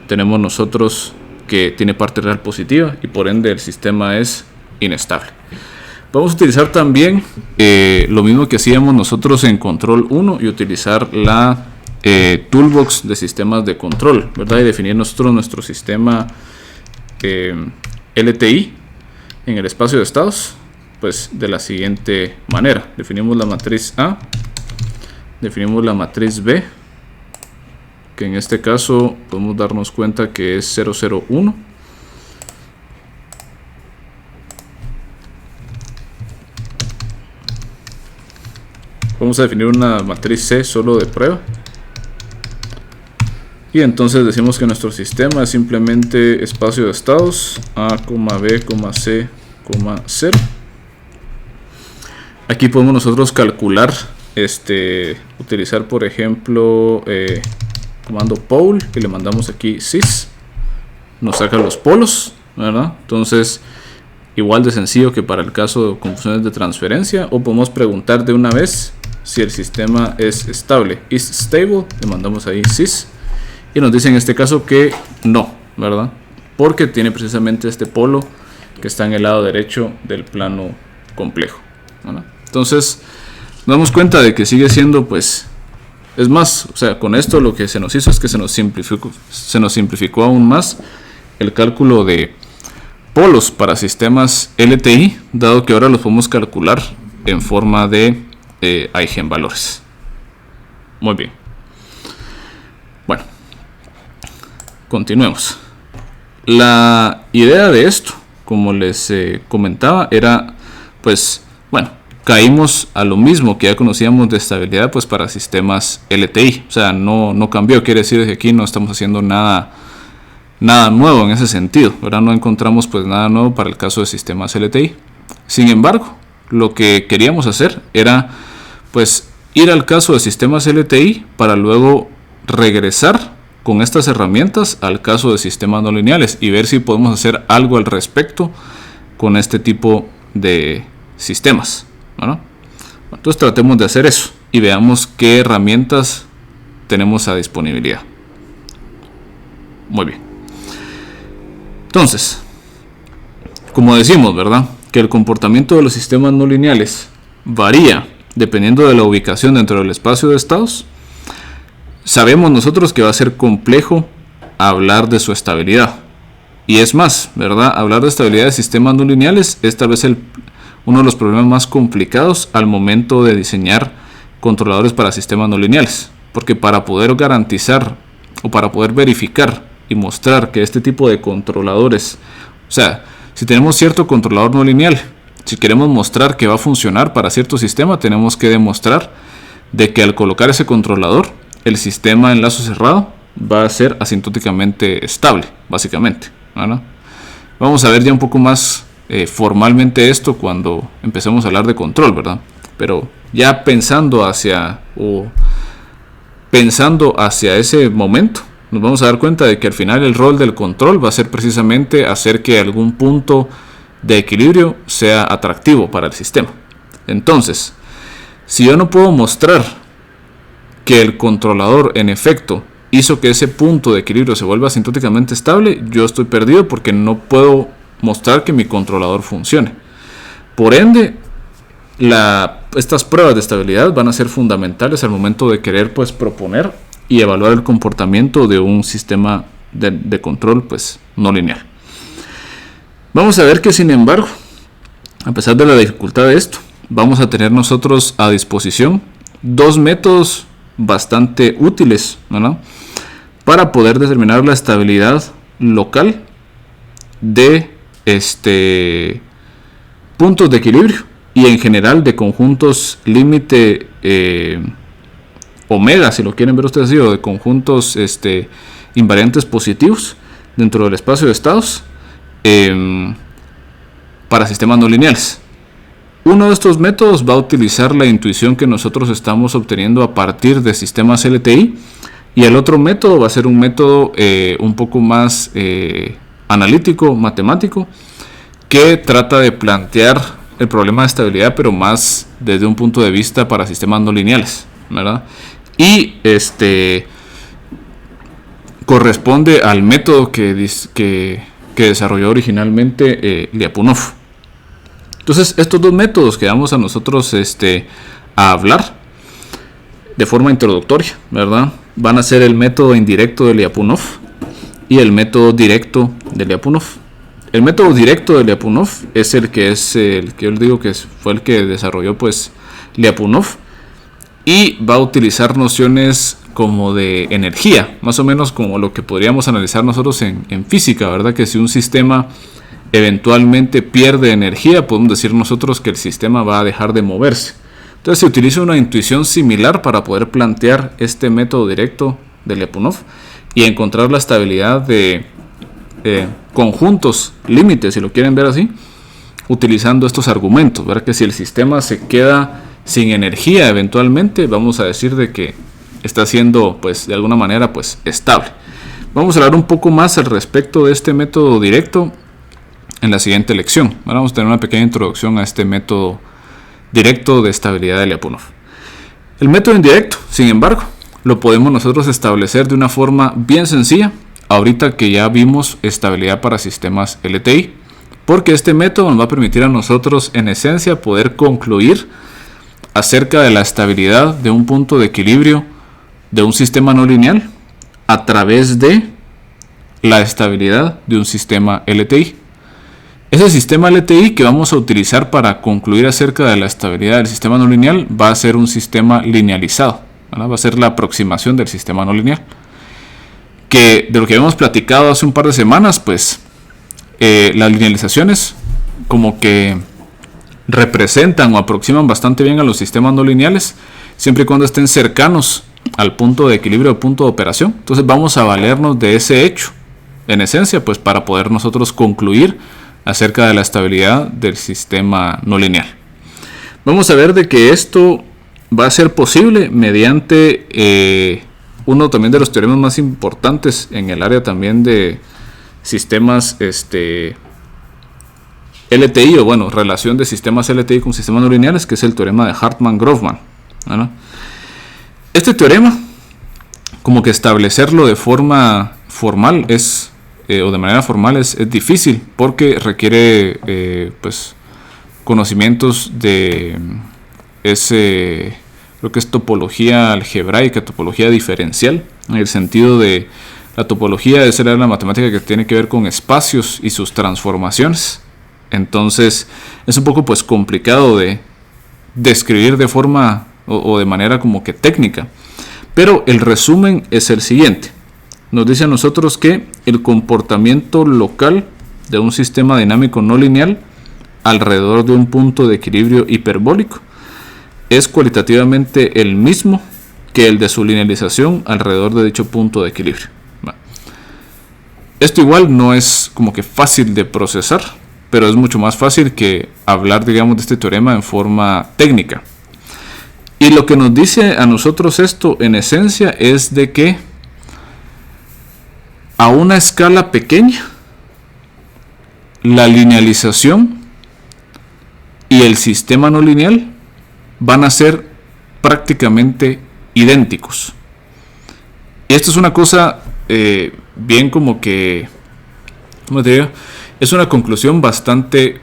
tenemos nosotros que tiene parte real positiva y por ende el sistema es inestable. Vamos a utilizar también lo mismo que hacíamos nosotros en control 1 y utilizar la toolbox de sistemas de control, ¿verdad? Y definir nosotros nuestro sistema LTI en el espacio de estados, pues de la siguiente manera. Definimos la matriz A, definimos la matriz B, que en este caso podemos darnos cuenta que es 0, 0, 1. Vamos a definir una matriz C solo de prueba. Y entonces decimos que nuestro sistema es simplemente espacio de estados A, B, C, 0. Aquí podemos nosotros calcular, utilizar por ejemplo comando poll, que le mandamos aquí sys, nos saca los polos, ¿verdad? Entonces igual de sencillo que para el caso de funciones de transferencia, o podemos preguntar de una vez si el sistema es estable. Is stable, le mandamos ahí sys y nos dice en este caso que no, ¿verdad? Porque tiene precisamente este polo que está en el lado derecho del plano complejo, ¿verdad? Entonces nos damos cuenta de que sigue siendo, pues, es más, o sea, con esto lo que se nos hizo es que se nos simplificó aún más el cálculo de polos para sistemas LTI, dado que ahora los podemos calcular en forma de eigenvalores. Muy bien. Bueno, continuemos. La idea de esto, como les comentaba, era, pues, bueno, caímos a lo mismo que ya conocíamos de estabilidad, pues para sistemas LTI. O sea, no cambió, quiere decir que aquí no estamos haciendo nada nuevo en ese sentido, ¿verdad? No encontramos pues nada nuevo para el caso de sistemas LTI. Sin embargo, lo que queríamos hacer era pues ir al caso de sistemas LTI para luego regresar con estas herramientas al caso de sistemas no lineales y ver si podemos hacer algo al respecto con este tipo de sistemas, ¿no? Entonces tratemos de hacer eso y veamos qué herramientas tenemos a disponibilidad. Muy bien. Entonces, como decimos, ¿verdad? Que el comportamiento de los sistemas no lineales varía dependiendo de la ubicación dentro del espacio de estados. Sabemos nosotros que va a ser complejo hablar de su estabilidad. Y es más, ¿verdad? Hablar de estabilidad de sistemas no lineales es tal vez uno de los problemas más complicados al momento de diseñar controladores para sistemas no lineales. Porque para poder garantizar o para poder verificar y mostrar que este tipo de controladores, o sea, si tenemos cierto controlador no lineal, si queremos mostrar que va a funcionar para cierto sistema, tenemos que demostrar de que al colocar ese controlador, el sistema en lazo cerrado va a ser asintóticamente estable, básicamente, ¿verdad? Vamos a ver ya un poco más formalmente esto cuando empecemos a hablar de control, ¿verdad? Pero ya pensando hacia ese momento, nos vamos a dar cuenta de que al final el rol del control va a ser precisamente hacer que algún punto de equilibrio sea atractivo para el sistema. Entonces, si yo no puedo mostrar que el controlador en efecto hizo que ese punto de equilibrio se vuelva asintóticamente estable, yo estoy perdido porque no puedo mostrar que mi controlador funcione. Por ende, estas pruebas de estabilidad van a ser fundamentales al momento de querer pues proponer y evaluar el comportamiento de un sistema de control pues no lineal. Vamos a ver que, sin embargo, a pesar de la dificultad de esto, vamos a tener nosotros a disposición dos métodos bastante útiles, ¿no?, para poder determinar la estabilidad local de puntos de equilibrio y en general de conjuntos límite omega, si lo quieren ver ustedes así, o de conjuntos invariantes positivos dentro del espacio de estados para sistemas no lineales. Uno de estos métodos va a utilizar la intuición que nosotros estamos obteniendo a partir de sistemas LTI, y el otro método va a ser un método un poco más analítico, matemático, que trata de plantear el problema de estabilidad, pero más desde un punto de vista para sistemas no lineales, ¿verdad? Y corresponde al método que desarrolló originalmente Lyapunov. Entonces, estos dos métodos que vamos a nosotros a hablar de forma introductoria, ¿verdad?, van a ser el método indirecto de Lyapunov y el método directo de Lyapunov. El método directo de Lyapunov es el que yo les digo que fue el que desarrolló pues Lyapunov, y va a utilizar nociones como de energía, más o menos como lo que podríamos analizar nosotros en física, ¿verdad? Que si un sistema eventualmente pierde energía, podemos decir nosotros que el sistema va a dejar de moverse. Entonces se utiliza una intuición similar para poder plantear este método directo de Lyapunov y encontrar la estabilidad de conjuntos límites, si lo quieren ver así, utilizando estos argumentos, ¿verdad? Que si el sistema se queda sin energía eventualmente, vamos a decir de que está siendo pues de alguna manera pues estable. Vamos a hablar un poco más al respecto de este método directo en la siguiente lección. Ahora vamos a tener una pequeña introducción a este método directo de estabilidad de Lyapunov. El método indirecto, sin embargo, lo podemos nosotros establecer de una forma bien sencilla ahorita que ya vimos estabilidad para sistemas LTI, porque este método nos va a permitir a nosotros en esencia poder concluir acerca de la estabilidad de un punto de equilibrio de un sistema no lineal a través de la estabilidad de un sistema LTI. Ese sistema LTI que vamos a utilizar para concluir acerca de la estabilidad del sistema no lineal va a ser un sistema linealizado, ¿verdad? Va a ser la aproximación del sistema no lineal, que de lo que habíamos platicado hace un par de semanas, pues las linealizaciones como que representan o aproximan bastante bien a los sistemas no lineales, siempre y cuando estén cercanos al punto de equilibrio o punto de operación. Entonces vamos a valernos de ese hecho, en esencia, pues para poder nosotros concluir acerca de la estabilidad del sistema no lineal. Vamos a ver de que esto va a ser posible mediante uno también de los teoremas más importantes en el área también de sistemas LTI, o bueno, relación de sistemas LTI con sistemas no lineales, que es el teorema de Hartman-Grofman, ¿no? Este teorema, como que establecerlo de forma formal o de manera formal es difícil, porque requiere pues conocimientos de lo que es topología algebraica, topología diferencial, en el sentido de la topología es la matemática que tiene que ver con espacios y sus transformaciones. Entonces es un poco pues complicado de describir de forma o de manera como que técnica, pero el resumen es el siguiente. nos dice a nosotros que el comportamiento local de un sistema dinámico no lineal alrededor de un punto de equilibrio hiperbólico es cualitativamente el mismo que el de su linealización alrededor de dicho punto de equilibrio. Esto igual no es como que fácil de procesar, pero es mucho más fácil que hablar, digamos, de este teorema en forma técnica. Y lo que nos dice a nosotros esto en esencia es de que a una escala pequeña la linealización y el sistema no lineal van a ser prácticamente idénticos. Y esto es una cosa bien como que, ¿cómo te digo? Es una conclusión bastante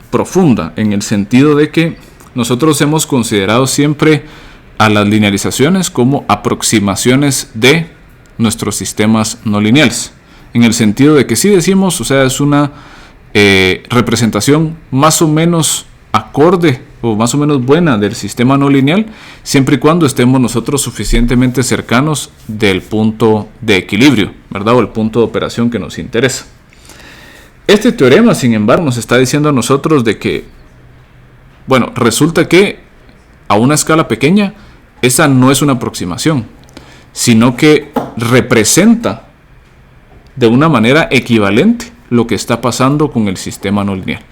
profunda en el sentido de que nosotros hemos considerado siempre a las linealizaciones como aproximaciones de nuestros sistemas no lineales. En el sentido de que sí decimos, o sea, es una representación más o menos acorde o más o menos buena del sistema no lineal, siempre y cuando estemos nosotros suficientemente cercanos del punto de equilibrio, ¿verdad? O el punto de operación que nos interesa. Este teorema, sin embargo, nos está diciendo a nosotros de que, bueno, resulta que a una escala pequeña, esa no es una aproximación, sino que representa de una manera equivalente lo que está pasando con el sistema no lineal.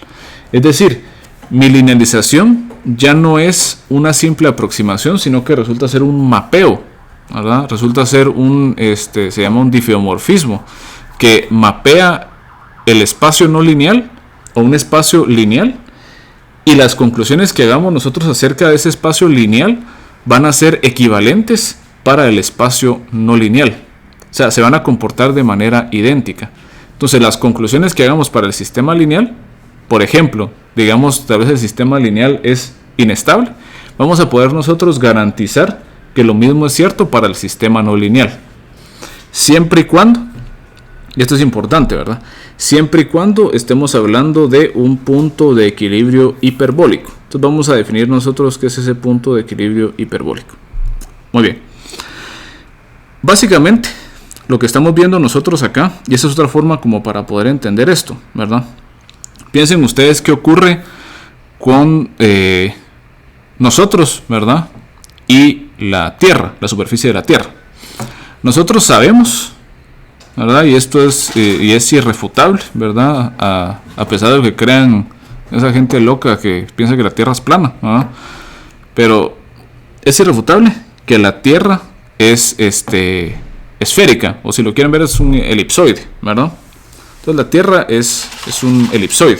Es decir, mi linealización ya no es una simple aproximación, sino que resulta ser un mapeo, ¿verdad? Resulta ser se llama un difeomorfismo, que mapea el espacio no lineal o un espacio lineal, y las conclusiones que hagamos nosotros acerca de ese espacio lineal van a ser equivalentes para el espacio no lineal. O sea, se van a comportar de manera idéntica. Entonces, las conclusiones que hagamos para el sistema lineal, por ejemplo, digamos, tal vez el sistema lineal es inestable, vamos a poder nosotros garantizar que lo mismo es cierto para el sistema no lineal. Siempre y cuando, y esto es importante, ¿verdad? Siempre y cuando estemos hablando de un punto de equilibrio hiperbólico. Entonces vamos a definir nosotros qué es ese punto de equilibrio hiperbólico. Muy bien. Básicamente, lo que estamos viendo nosotros acá, y esa es otra forma como para poder entender esto, ¿verdad? Piensen ustedes qué ocurre con nosotros, ¿verdad? Y la Tierra, la superficie de la Tierra. Nosotros sabemos, ¿verdad? Y esto es irrefutable, ¿verdad? A pesar de lo que crean esa gente loca que piensa que la Tierra es plana, ¿verdad? Pero es irrefutable que la Tierra es esférica, o si lo quieren ver es un elipsoide, ¿verdad? Entonces la Tierra es un elipsoide.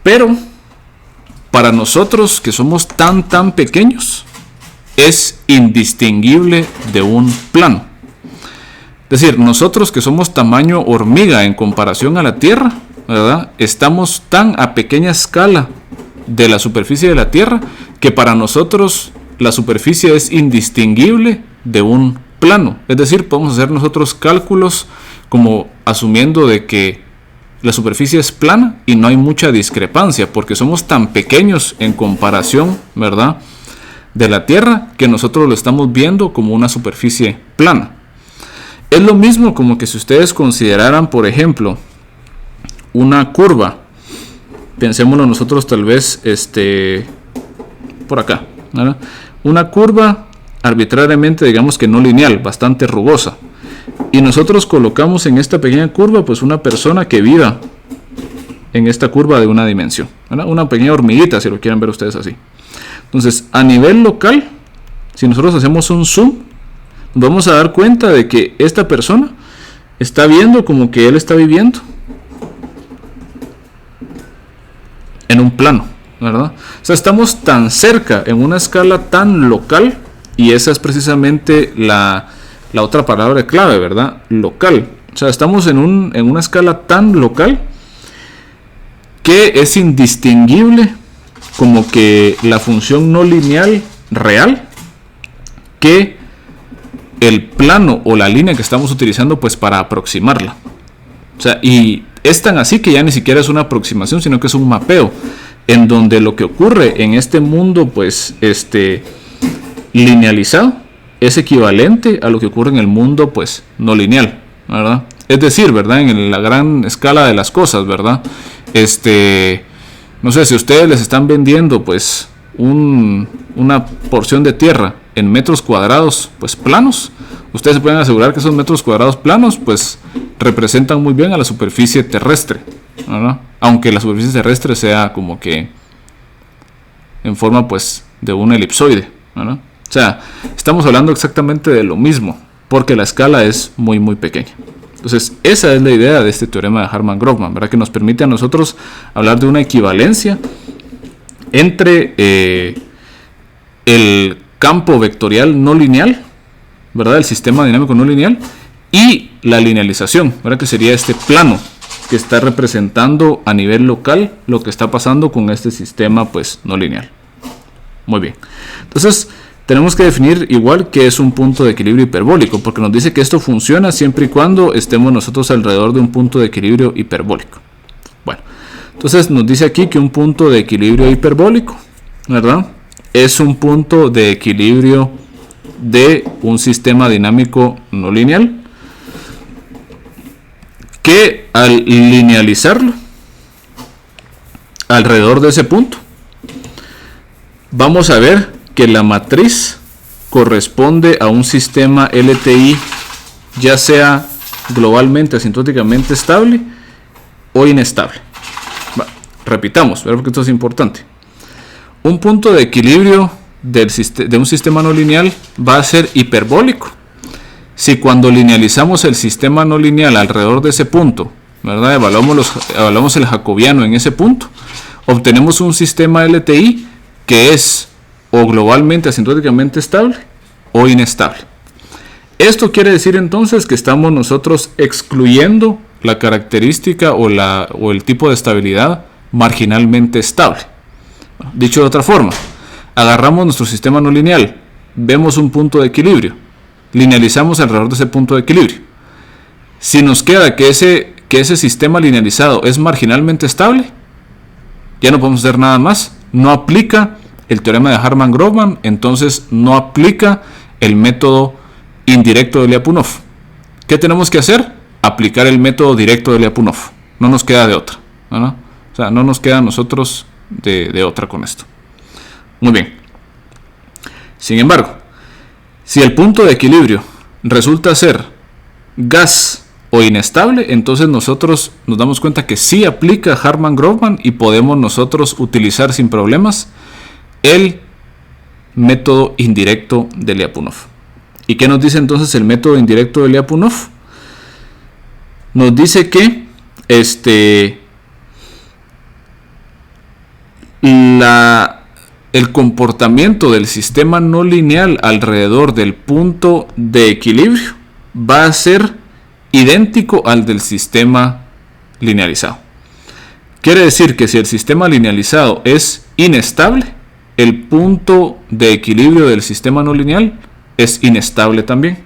Pero para nosotros que somos tan pequeños, es indistinguible de un plano. Es decir, nosotros que somos tamaño hormiga en comparación a la Tierra, ¿verdad? Estamos tan a pequeña escala de la superficie de la Tierra que para nosotros la superficie es indistinguible de un plano. Es decir, podemos hacer nosotros cálculos como asumiendo de que la superficie es plana y no hay mucha discrepancia porque somos tan pequeños en comparación, ¿verdad?, de la Tierra que nosotros lo estamos viendo como una superficie plana. Es lo mismo como que si ustedes consideraran, por ejemplo, una curva, pensémoslo nosotros tal vez por acá, ¿verdad? Una curva arbitrariamente, digamos que no lineal, bastante rugosa, y nosotros colocamos en esta pequeña curva pues una persona que viva en esta curva de una dimensión, ¿verdad? Una pequeña hormiguita, si lo quieren ver ustedes así. Entonces, a nivel local, si nosotros hacemos un zoom, vamos a dar cuenta de que esta persona está viendo como que él está viviendo en un plano, ¿verdad? O sea, estamos tan cerca en una escala tan local, y esa es precisamente la otra palabra clave, ¿verdad? Local. O sea, estamos en una escala tan local que es indistinguible como que la función no lineal real que el plano o la línea que estamos utilizando pues para aproximarla. O sea, y es tan así que ya ni siquiera es una aproximación, sino que es un mapeo, en donde lo que ocurre en este mundo pues linealizado es equivalente a lo que ocurre en el mundo pues no lineal, ¿verdad? Es decir, ¿verdad? En la gran escala de las cosas, ¿verdad? No sé, si ustedes les están vendiendo pues una porción de tierra en metros cuadrados pues planos, ustedes se pueden asegurar que esos metros cuadrados planos pues representan muy bien a la superficie terrestre, ¿verdad? Aunque la superficie terrestre sea como que en forma pues de un elipsoide, ¿verdad? O sea, estamos hablando exactamente de lo mismo, porque la escala es muy muy pequeña. Entonces, esa es la idea de este teorema de Harman-Grobman, ¿verdad? Que nos permite a nosotros hablar de una equivalencia entre el campo vectorial no lineal, ¿verdad? El sistema dinámico no lineal, y la linealización, ¿verdad? Que sería este plano que está representando a nivel local lo que está pasando con este sistema pues no lineal. Muy bien. Entonces, tenemos que definir igual qué es un punto de equilibrio hiperbólico, porque nos dice que esto funciona siempre y cuando estemos nosotros alrededor de un punto de equilibrio hiperbólico. Bueno, entonces nos dice aquí que un punto de equilibrio hiperbólico, ¿verdad? Es un punto de equilibrio de un sistema dinámico no lineal que al linealizarlo alrededor de ese punto, vamos a ver que la matriz corresponde a un sistema LTI, ya sea globalmente asintóticamente estable o inestable. Repitamos, porque esto es importante. Un punto de equilibrio de un sistema no lineal va a ser hiperbólico si cuando linealizamos el sistema no lineal alrededor de ese punto, ¿verdad? Evaluamos el jacobiano en ese punto, obtenemos un sistema LTI que es o globalmente asintóticamente estable o inestable. Esto quiere decir entonces que estamos nosotros excluyendo la característica o el tipo de estabilidad marginalmente estable. Dicho de otra forma, agarramos nuestro sistema no lineal, vemos un punto de equilibrio, linealizamos alrededor de ese punto de equilibrio. Si nos queda que ese sistema linealizado es marginalmente estable, ya no podemos hacer nada más. No aplica el teorema de Harman-Grobman, entonces no aplica el método indirecto de Lyapunov. ¿Qué tenemos que hacer? Aplicar el método directo de Lyapunov. No nos queda de otra, ¿no? O sea, no nos queda a nosotros de otra con esto. Muy bien. Sin embargo, si el punto de equilibrio resulta ser gas o inestable, entonces nosotros nos damos cuenta que sí aplica Harman-Grobman y podemos nosotros utilizar sin problemas el método indirecto de Lyapunov. ¿Y qué nos dice entonces el método indirecto de Lyapunov? Nos dice que el comportamiento del sistema no lineal alrededor del punto de equilibrio va a ser idéntico al del sistema linealizado. Quiere decir que si el sistema linealizado es inestable, el punto de equilibrio del sistema no lineal es inestable también.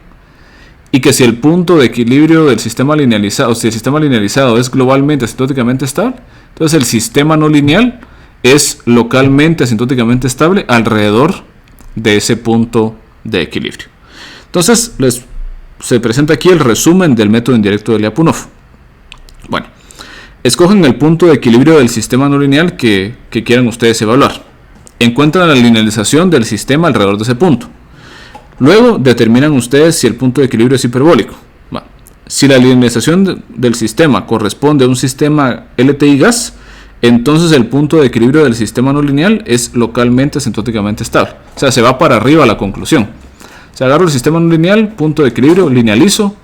Y que si el punto de equilibrio del sistema linealizado, si el sistema linealizado es globalmente asintóticamente estable, entonces el sistema no lineal es localmente asintóticamente estable alrededor de ese punto de equilibrio. Entonces se presenta aquí el resumen del método indirecto de Lyapunov. Bueno, escogen el punto de equilibrio del sistema no lineal que quieran ustedes evaluar. Encuentran la linealización del sistema alrededor de ese punto. Luego determinan ustedes si el punto de equilibrio es hiperbólico. Bueno, si la linealización del sistema corresponde a un sistema LTI gas, entonces el punto de equilibrio del sistema no lineal es localmente asintóticamente estable. O sea, se va para arriba a la conclusión. Si agarro el sistema no lineal, punto de equilibrio, linealizo,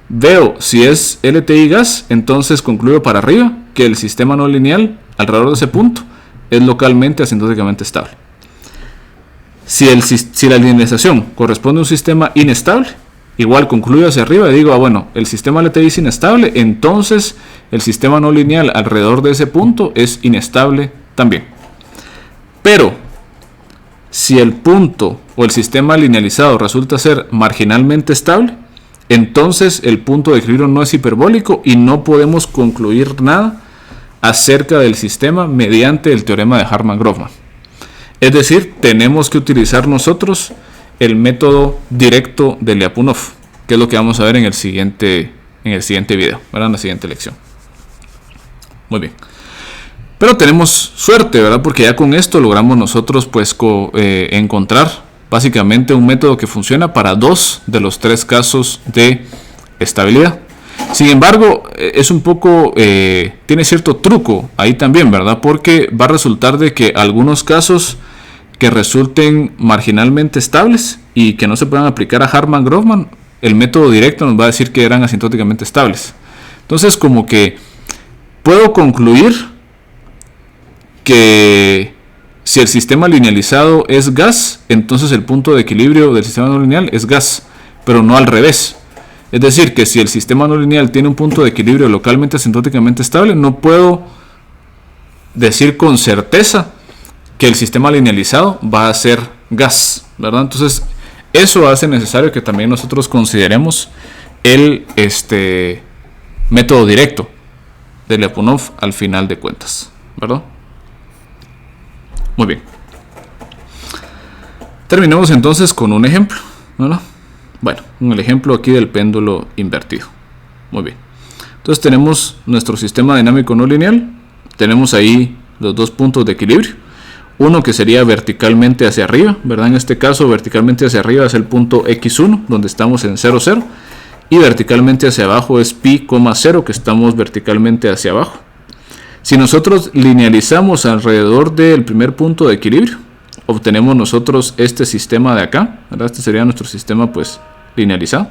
veo si es LTI gas, entonces concluyo para arriba que el sistema no lineal alrededor de ese punto es localmente asintóticamente estable. Si la linealización corresponde a un sistema inestable, igual concluyo hacia arriba y digo, bueno, el sistema LTI es inestable, entonces el sistema no lineal alrededor de ese punto es inestable también. Pero si el punto o el sistema linealizado resulta ser marginalmente estable, entonces el punto de equilibrio no es hiperbólico y no podemos concluir nada acerca del sistema mediante el teorema de Harman-Grobman. Es decir, tenemos que utilizar nosotros el método directo de Lyapunov, que es lo que vamos a ver en el siguiente video, ¿verdad? En la siguiente lección. Muy bien. Pero tenemos suerte, ¿verdad? Porque ya con esto logramos nosotros pues encontrar básicamente un método que funciona para 2 de los 3 casos de estabilidad. Sin embargo, es un poco, tiene cierto truco ahí también, ¿verdad? Porque va a resultar de que algunos casos que resulten marginalmente estables y que no se puedan aplicar a Harman-Grove, el método directo nos va a decir que eran asintóticamente estables. Entonces, como que puedo concluir que si el sistema linealizado es gas, entonces el punto de equilibrio del sistema no lineal es gas, pero no al revés. Es decir, que si el sistema no lineal tiene un punto de equilibrio localmente asintóticamente estable, no puedo decir con certeza que el sistema linealizado va a ser gas, ¿verdad? Entonces, eso hace necesario que también nosotros consideremos el método directo de Lyapunov al final de cuentas, ¿verdad? Muy bien. Terminemos entonces con un ejemplo, ¿verdad? Bueno, el ejemplo aquí del péndulo invertido. Muy bien. Entonces tenemos nuestro sistema dinámico no lineal. Tenemos ahí los 2 puntos de equilibrio. Uno que sería verticalmente hacia arriba, ¿verdad? En este caso, verticalmente hacia arriba es el punto x1, donde estamos en 0, 0. Y verticalmente hacia abajo es pi, 0, que estamos verticalmente hacia abajo. Si nosotros linealizamos alrededor del primer punto de equilibrio, obtenemos nosotros este sistema de acá, ¿verdad? Este sería nuestro sistema pues linealizado.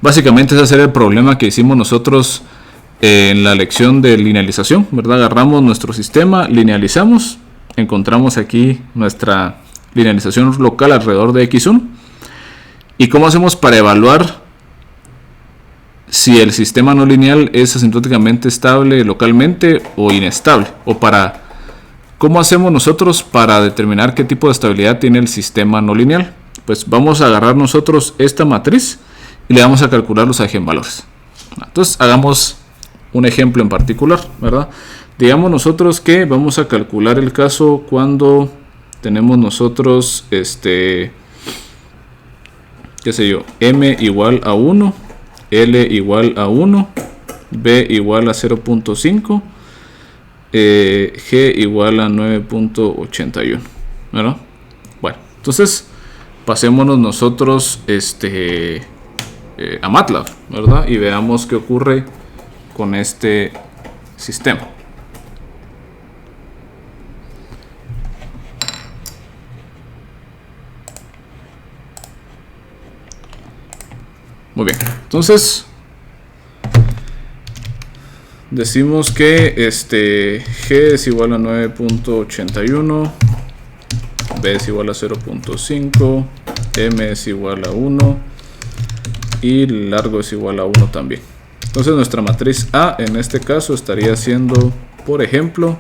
Básicamente ese sería el problema que hicimos nosotros en la lección de linealización, ¿verdad? Agarramos nuestro sistema, linealizamos, encontramos aquí nuestra linealización local alrededor de x1. ¿Y cómo hacemos para evaluar si el sistema no lineal es asintóticamente estable localmente o inestable? O ¿cómo hacemos nosotros para determinar qué tipo de estabilidad tiene el sistema no lineal? Pues vamos a agarrar nosotros esta matriz y le vamos a calcular los eigenvalores. Entonces hagamos un ejemplo en particular, ¿verdad? Digamos nosotros que vamos a calcular el caso cuando tenemos nosotros qué sé yo, m igual a 1, L igual a 1, B igual a 0.5, G igual a 9.81, ¿verdad? Bueno, entonces pasémonos nosotros a MATLAB, ¿verdad? Y veamos qué ocurre con este sistema. Muy bien, entonces decimos que G es igual a 9.81, B es igual a 0.5, M es igual a 1 y largo es igual a 1 también. Entonces nuestra matriz A en este caso estaría siendo, por ejemplo,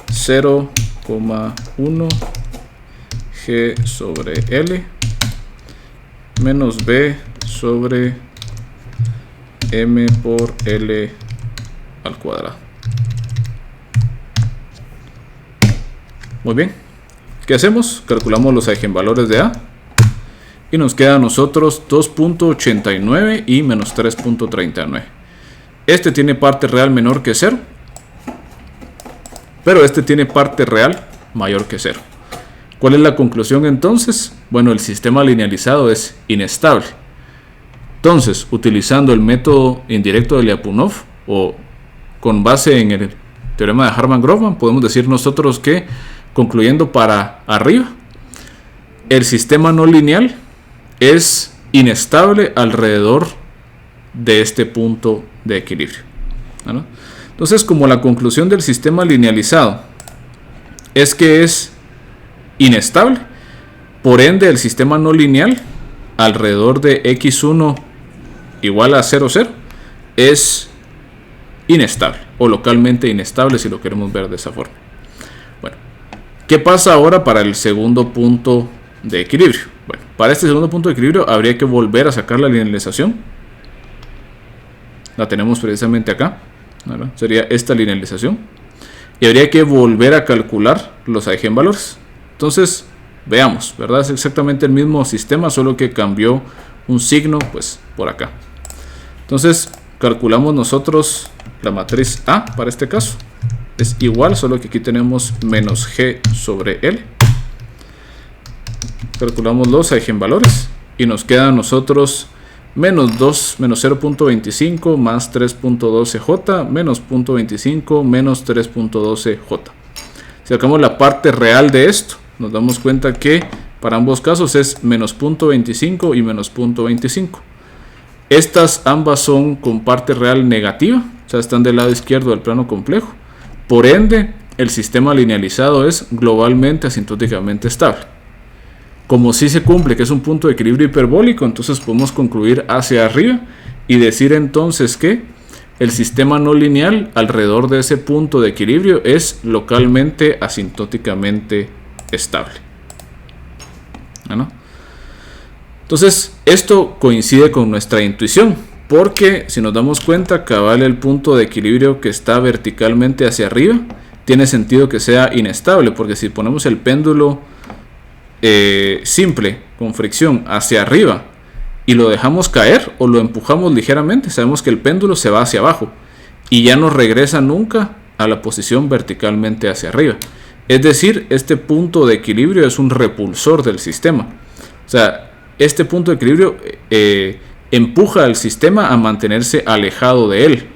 0,1 G sobre L menos B sobre M por L al cuadrado. Muy bien, ¿qué hacemos? Calculamos los eigenvalores de A y nos queda a nosotros 2.89 y menos 3.39. Este tiene parte real menor que 0, pero este tiene parte real mayor que 0. ¿Cuál es la conclusión entonces? Bueno, el sistema linealizado es inestable. Entonces, utilizando el método indirecto de Lyapunov o con base en el teorema de Harman-Grove, podemos decir nosotros que, concluyendo para arriba, el sistema no lineal es inestable alrededor de este punto de equilibrio, ¿no? Entonces, como la conclusión del sistema linealizado es que es inestable, por ende el sistema no lineal alrededor de x1 igual a 0, 0 es inestable o localmente inestable, si lo queremos ver de esa forma. Bueno, ¿qué pasa ahora para el segundo punto de equilibrio? Bueno, para este segundo punto de equilibrio habría que volver a sacar la linealización. La tenemos precisamente acá, ¿verdad? Sería esta linealización y habría que volver a calcular los eigenvalores. Entonces Veamos, ¿verdad? Es exactamente el mismo sistema, solo que cambió un signo pues por acá. Entonces calculamos nosotros la matriz A para este caso. Es igual, solo que aquí tenemos menos G sobre L. Calculamos los eigenvalores y nos queda a nosotros menos 0.25 más 3.12J menos 0.25 menos 3.12J. Si sacamos la parte real de esto, nos damos cuenta que para ambos casos es menos 0.25 y menos 0.25. Estas ambas son con parte real negativa, o sea, están del lado izquierdo del plano complejo. Por ende, el sistema linealizado es globalmente asintóticamente estable. Como si se cumple que es un punto de equilibrio hiperbólico, entonces podemos concluir hacia arriba y decir entonces que el sistema no lineal alrededor de ese punto de equilibrio es localmente asintóticamente estable. ¿No? Entonces, esto coincide con nuestra intuición, porque si nos damos cuenta, cabal el punto de equilibrio que está verticalmente hacia arriba, tiene sentido que sea inestable, porque si ponemos el péndulo simple con fricción hacia arriba y lo dejamos caer o lo empujamos ligeramente, sabemos que el péndulo se va hacia abajo y ya no regresa nunca a la posición verticalmente hacia arriba. Es decir, este punto de equilibrio es un repulsor del sistema. O sea, este punto de equilibrio empuja al sistema a mantenerse alejado de él,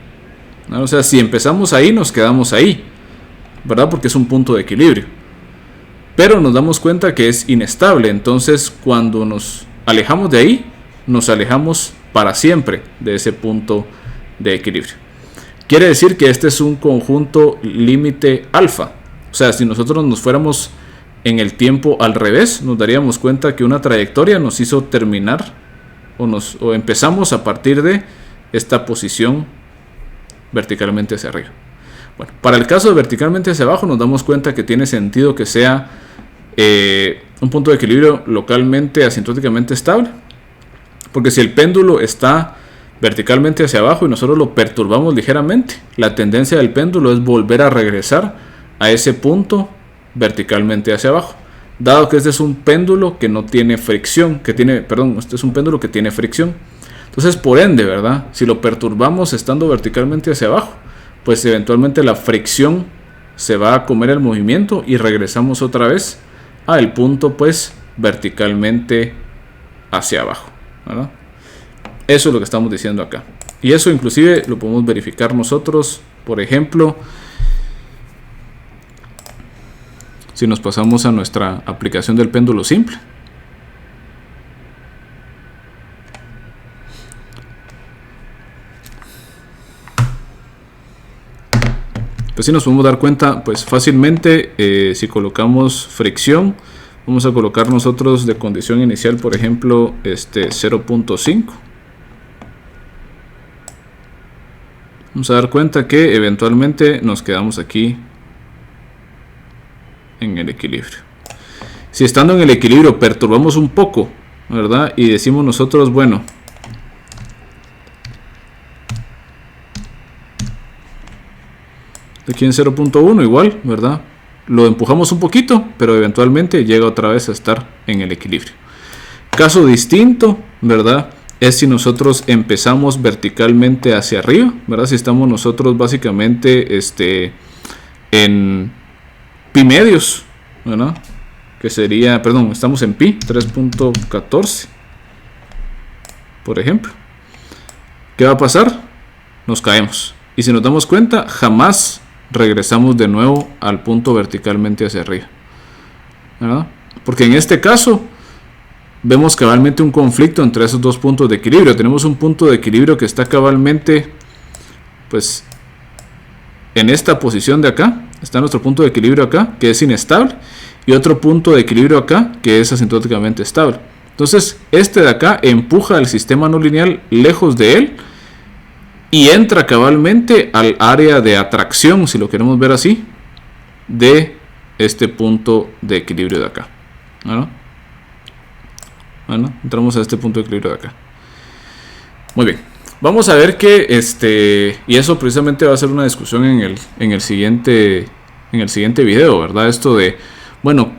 ¿no? O sea, si empezamos ahí, nos quedamos ahí, ¿verdad? Porque es un punto de equilibrio. Pero nos damos cuenta que es inestable. Entonces, cuando nos alejamos de ahí, nos alejamos para siempre de ese punto de equilibrio. Quiere decir que este es un conjunto límite alfa. O sea, si nosotros nos fuéramos en el tiempo al revés, nos daríamos cuenta que una trayectoria nos hizo terminar o empezamos a partir de esta posición verticalmente hacia arriba. Bueno, para el caso de verticalmente hacia abajo nos damos cuenta que tiene sentido que sea un punto de equilibrio localmente asintóticamente estable, porque si el péndulo está verticalmente hacia abajo y nosotros lo perturbamos ligeramente, la tendencia del péndulo es volver a regresar a ese punto verticalmente hacia abajo, dado que este es un péndulo que no tiene fricción, este es un péndulo que tiene fricción. Entonces, por ende, ¿verdad? Si lo perturbamos estando verticalmente hacia abajo, pues eventualmente la fricción se va a comer el movimiento y regresamos otra vez al punto pues verticalmente hacia abajo, ¿verdad? Eso es lo que estamos diciendo acá. Y eso inclusive lo podemos verificar nosotros, por ejemplo, si nos pasamos a nuestra aplicación del péndulo simple. Pues sí nos podemos dar cuenta pues fácilmente, si colocamos fricción, vamos a colocar nosotros de condición inicial, por ejemplo, 0.5. Vamos a dar cuenta que eventualmente nos quedamos aquí en el equilibrio. Si estando en el equilibrio perturbamos un poco, ¿verdad? Y decimos nosotros, bueno, aquí en 0.1 igual, ¿verdad? Lo empujamos un poquito, pero eventualmente llega otra vez a estar en el equilibrio. Caso distinto, ¿verdad? Es si nosotros empezamos verticalmente hacia arriba, ¿verdad? Si estamos nosotros básicamente en pi medios, ¿verdad? Que sería, perdón, estamos en pi 3.14, por ejemplo. ¿Qué va a pasar? Nos caemos. Y si nos damos cuenta, jamás regresamos de nuevo al punto verticalmente hacia arriba, ¿verdad? Porque en este caso vemos cabalmente un conflicto entre esos dos puntos de equilibrio. Tenemos un punto de equilibrio que está cabalmente pues en esta posición de acá, está nuestro punto de equilibrio acá, que es inestable, y otro punto de equilibrio acá, que es asintóticamente estable. Entonces este de acá empuja al sistema no lineal lejos de él y entra cabalmente al área de atracción, si lo queremos ver así, de este punto de equilibrio de acá, ¿no? Bueno, entramos a este punto de equilibrio de acá. Muy bien, vamos a ver que y eso precisamente va a ser una discusión en el siguiente video, ¿verdad? Esto de, bueno,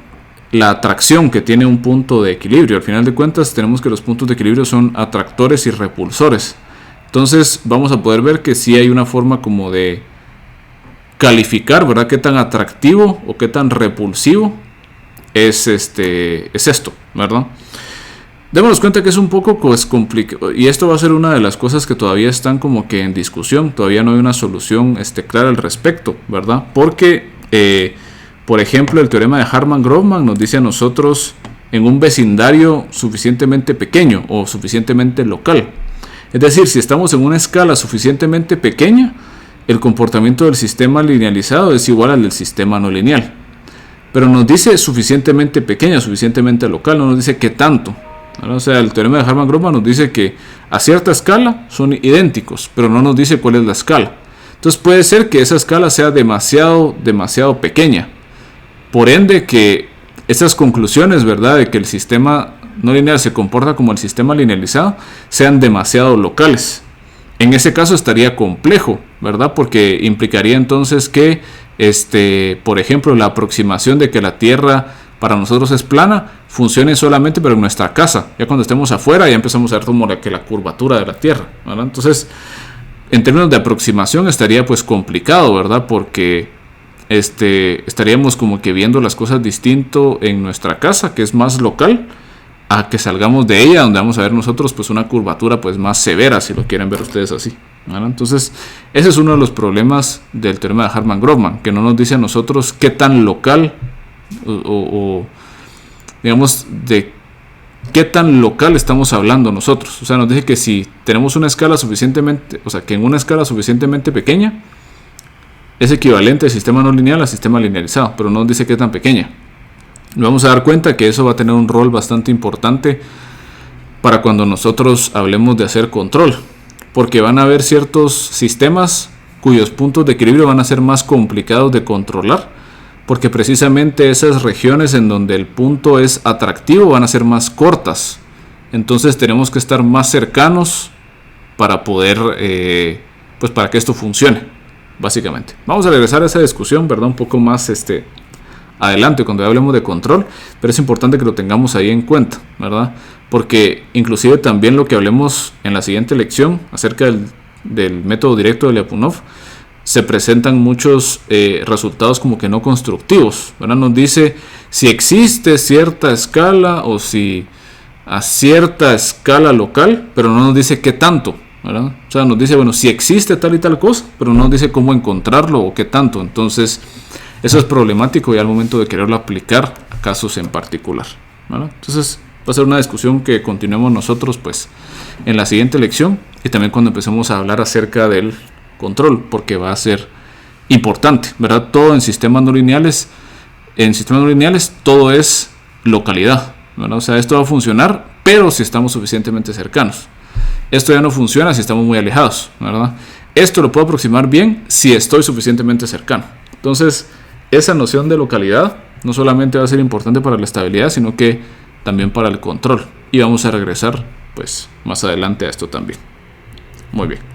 la atracción que tiene un punto de equilibrio. Al final de cuentas tenemos que los puntos de equilibrio son atractores y repulsores. Entonces vamos a poder ver que sí hay una forma como de calificar, ¿verdad?, qué tan atractivo o qué tan repulsivo es esto, ¿verdad? Démonos cuenta que es un poco complicado, y esto va a ser una de las cosas que todavía están como que en discusión. Todavía no hay una solución clara al respecto, ¿verdad? Porque por ejemplo, el teorema de Harman-Grobman nos dice a nosotros en un vecindario suficientemente pequeño o suficientemente local. Es decir, si estamos en una escala suficientemente pequeña, el comportamiento del sistema linealizado es igual al del sistema no lineal. Pero nos dice suficientemente pequeña, suficientemente local, no nos dice qué tanto. O sea, el teorema de Harman-Grobman nos dice que a cierta escala son idénticos, pero no nos dice cuál es la escala. Entonces puede ser que esa escala sea demasiado pequeña. Por ende, que esas conclusiones, ¿verdad?, de que el sistema no lineal se comporta como el sistema linealizado, sean demasiado locales. En ese caso estaría complejo, ¿verdad?, porque implicaría entonces que, por ejemplo, la aproximación de que la Tierra para nosotros es plana funcione solamente pero en nuestra casa. Ya cuando estemos afuera ya empezamos a ver como que la curvatura de la Tierra, ¿verdad? Entonces, en términos de aproximación estaría pues complicado, ¿verdad?, porque estaríamos como que viendo las cosas distinto en nuestra casa, que es más local, a que salgamos de ella, donde vamos a ver nosotros pues una curvatura pues más severa, si lo quieren ver ustedes así, ¿verdad? Entonces ese es uno de los problemas del teorema de Harman-Grobman, que no nos dice a nosotros qué tan local o digamos de qué tan local estamos hablando nosotros. O sea, nos dice que si tenemos una escala suficientemente, o sea, que en una escala suficientemente pequeña es equivalente al sistema no lineal al sistema linealizado, pero no nos dice qué tan pequeña. Nos vamos a dar cuenta que eso va a tener un rol bastante importante para cuando nosotros hablemos de hacer control, porque van a haber ciertos sistemas cuyos puntos de equilibrio van a ser más complicados de controlar, porque precisamente esas regiones en donde el punto es atractivo van a ser más cortas. Entonces tenemos que estar más cercanos para poder, pues para que esto funcione. Básicamente, vamos a regresar a esa discusión, ¿verdad?, un poco más adelante cuando hablemos de control, pero es importante que lo tengamos ahí en cuenta, ¿verdad? Porque inclusive también lo que hablemos en la siguiente lección acerca del método directo de Lyapunov, se presentan muchos resultados como que no constructivos, ¿verdad? Nos dice si existe cierta escala o si a cierta escala local, pero no nos dice qué tanto, ¿verdad? O sea, nos dice, bueno, si existe tal y tal cosa, pero no nos dice cómo encontrarlo o qué tanto. Entonces, eso es problemático y al momento de quererlo aplicar a casos en particular, ¿verdad? Entonces, va a ser una discusión que continuemos nosotros, pues, en la siguiente lección y también cuando empecemos a hablar acerca del control, porque va a ser importante, ¿verdad? Todo en sistemas no lineales todo es localidad, ¿verdad? O sea, esto va a funcionar, pero si estamos suficientemente cercanos. Esto ya no funciona si estamos muy alejados, ¿verdad? Esto lo puedo aproximar bien si estoy suficientemente cercano. Entonces, esa noción de localidad no solamente va a ser importante para la estabilidad, sino que también para el control. Y vamos a regresar, pues, más adelante a esto también. Muy bien.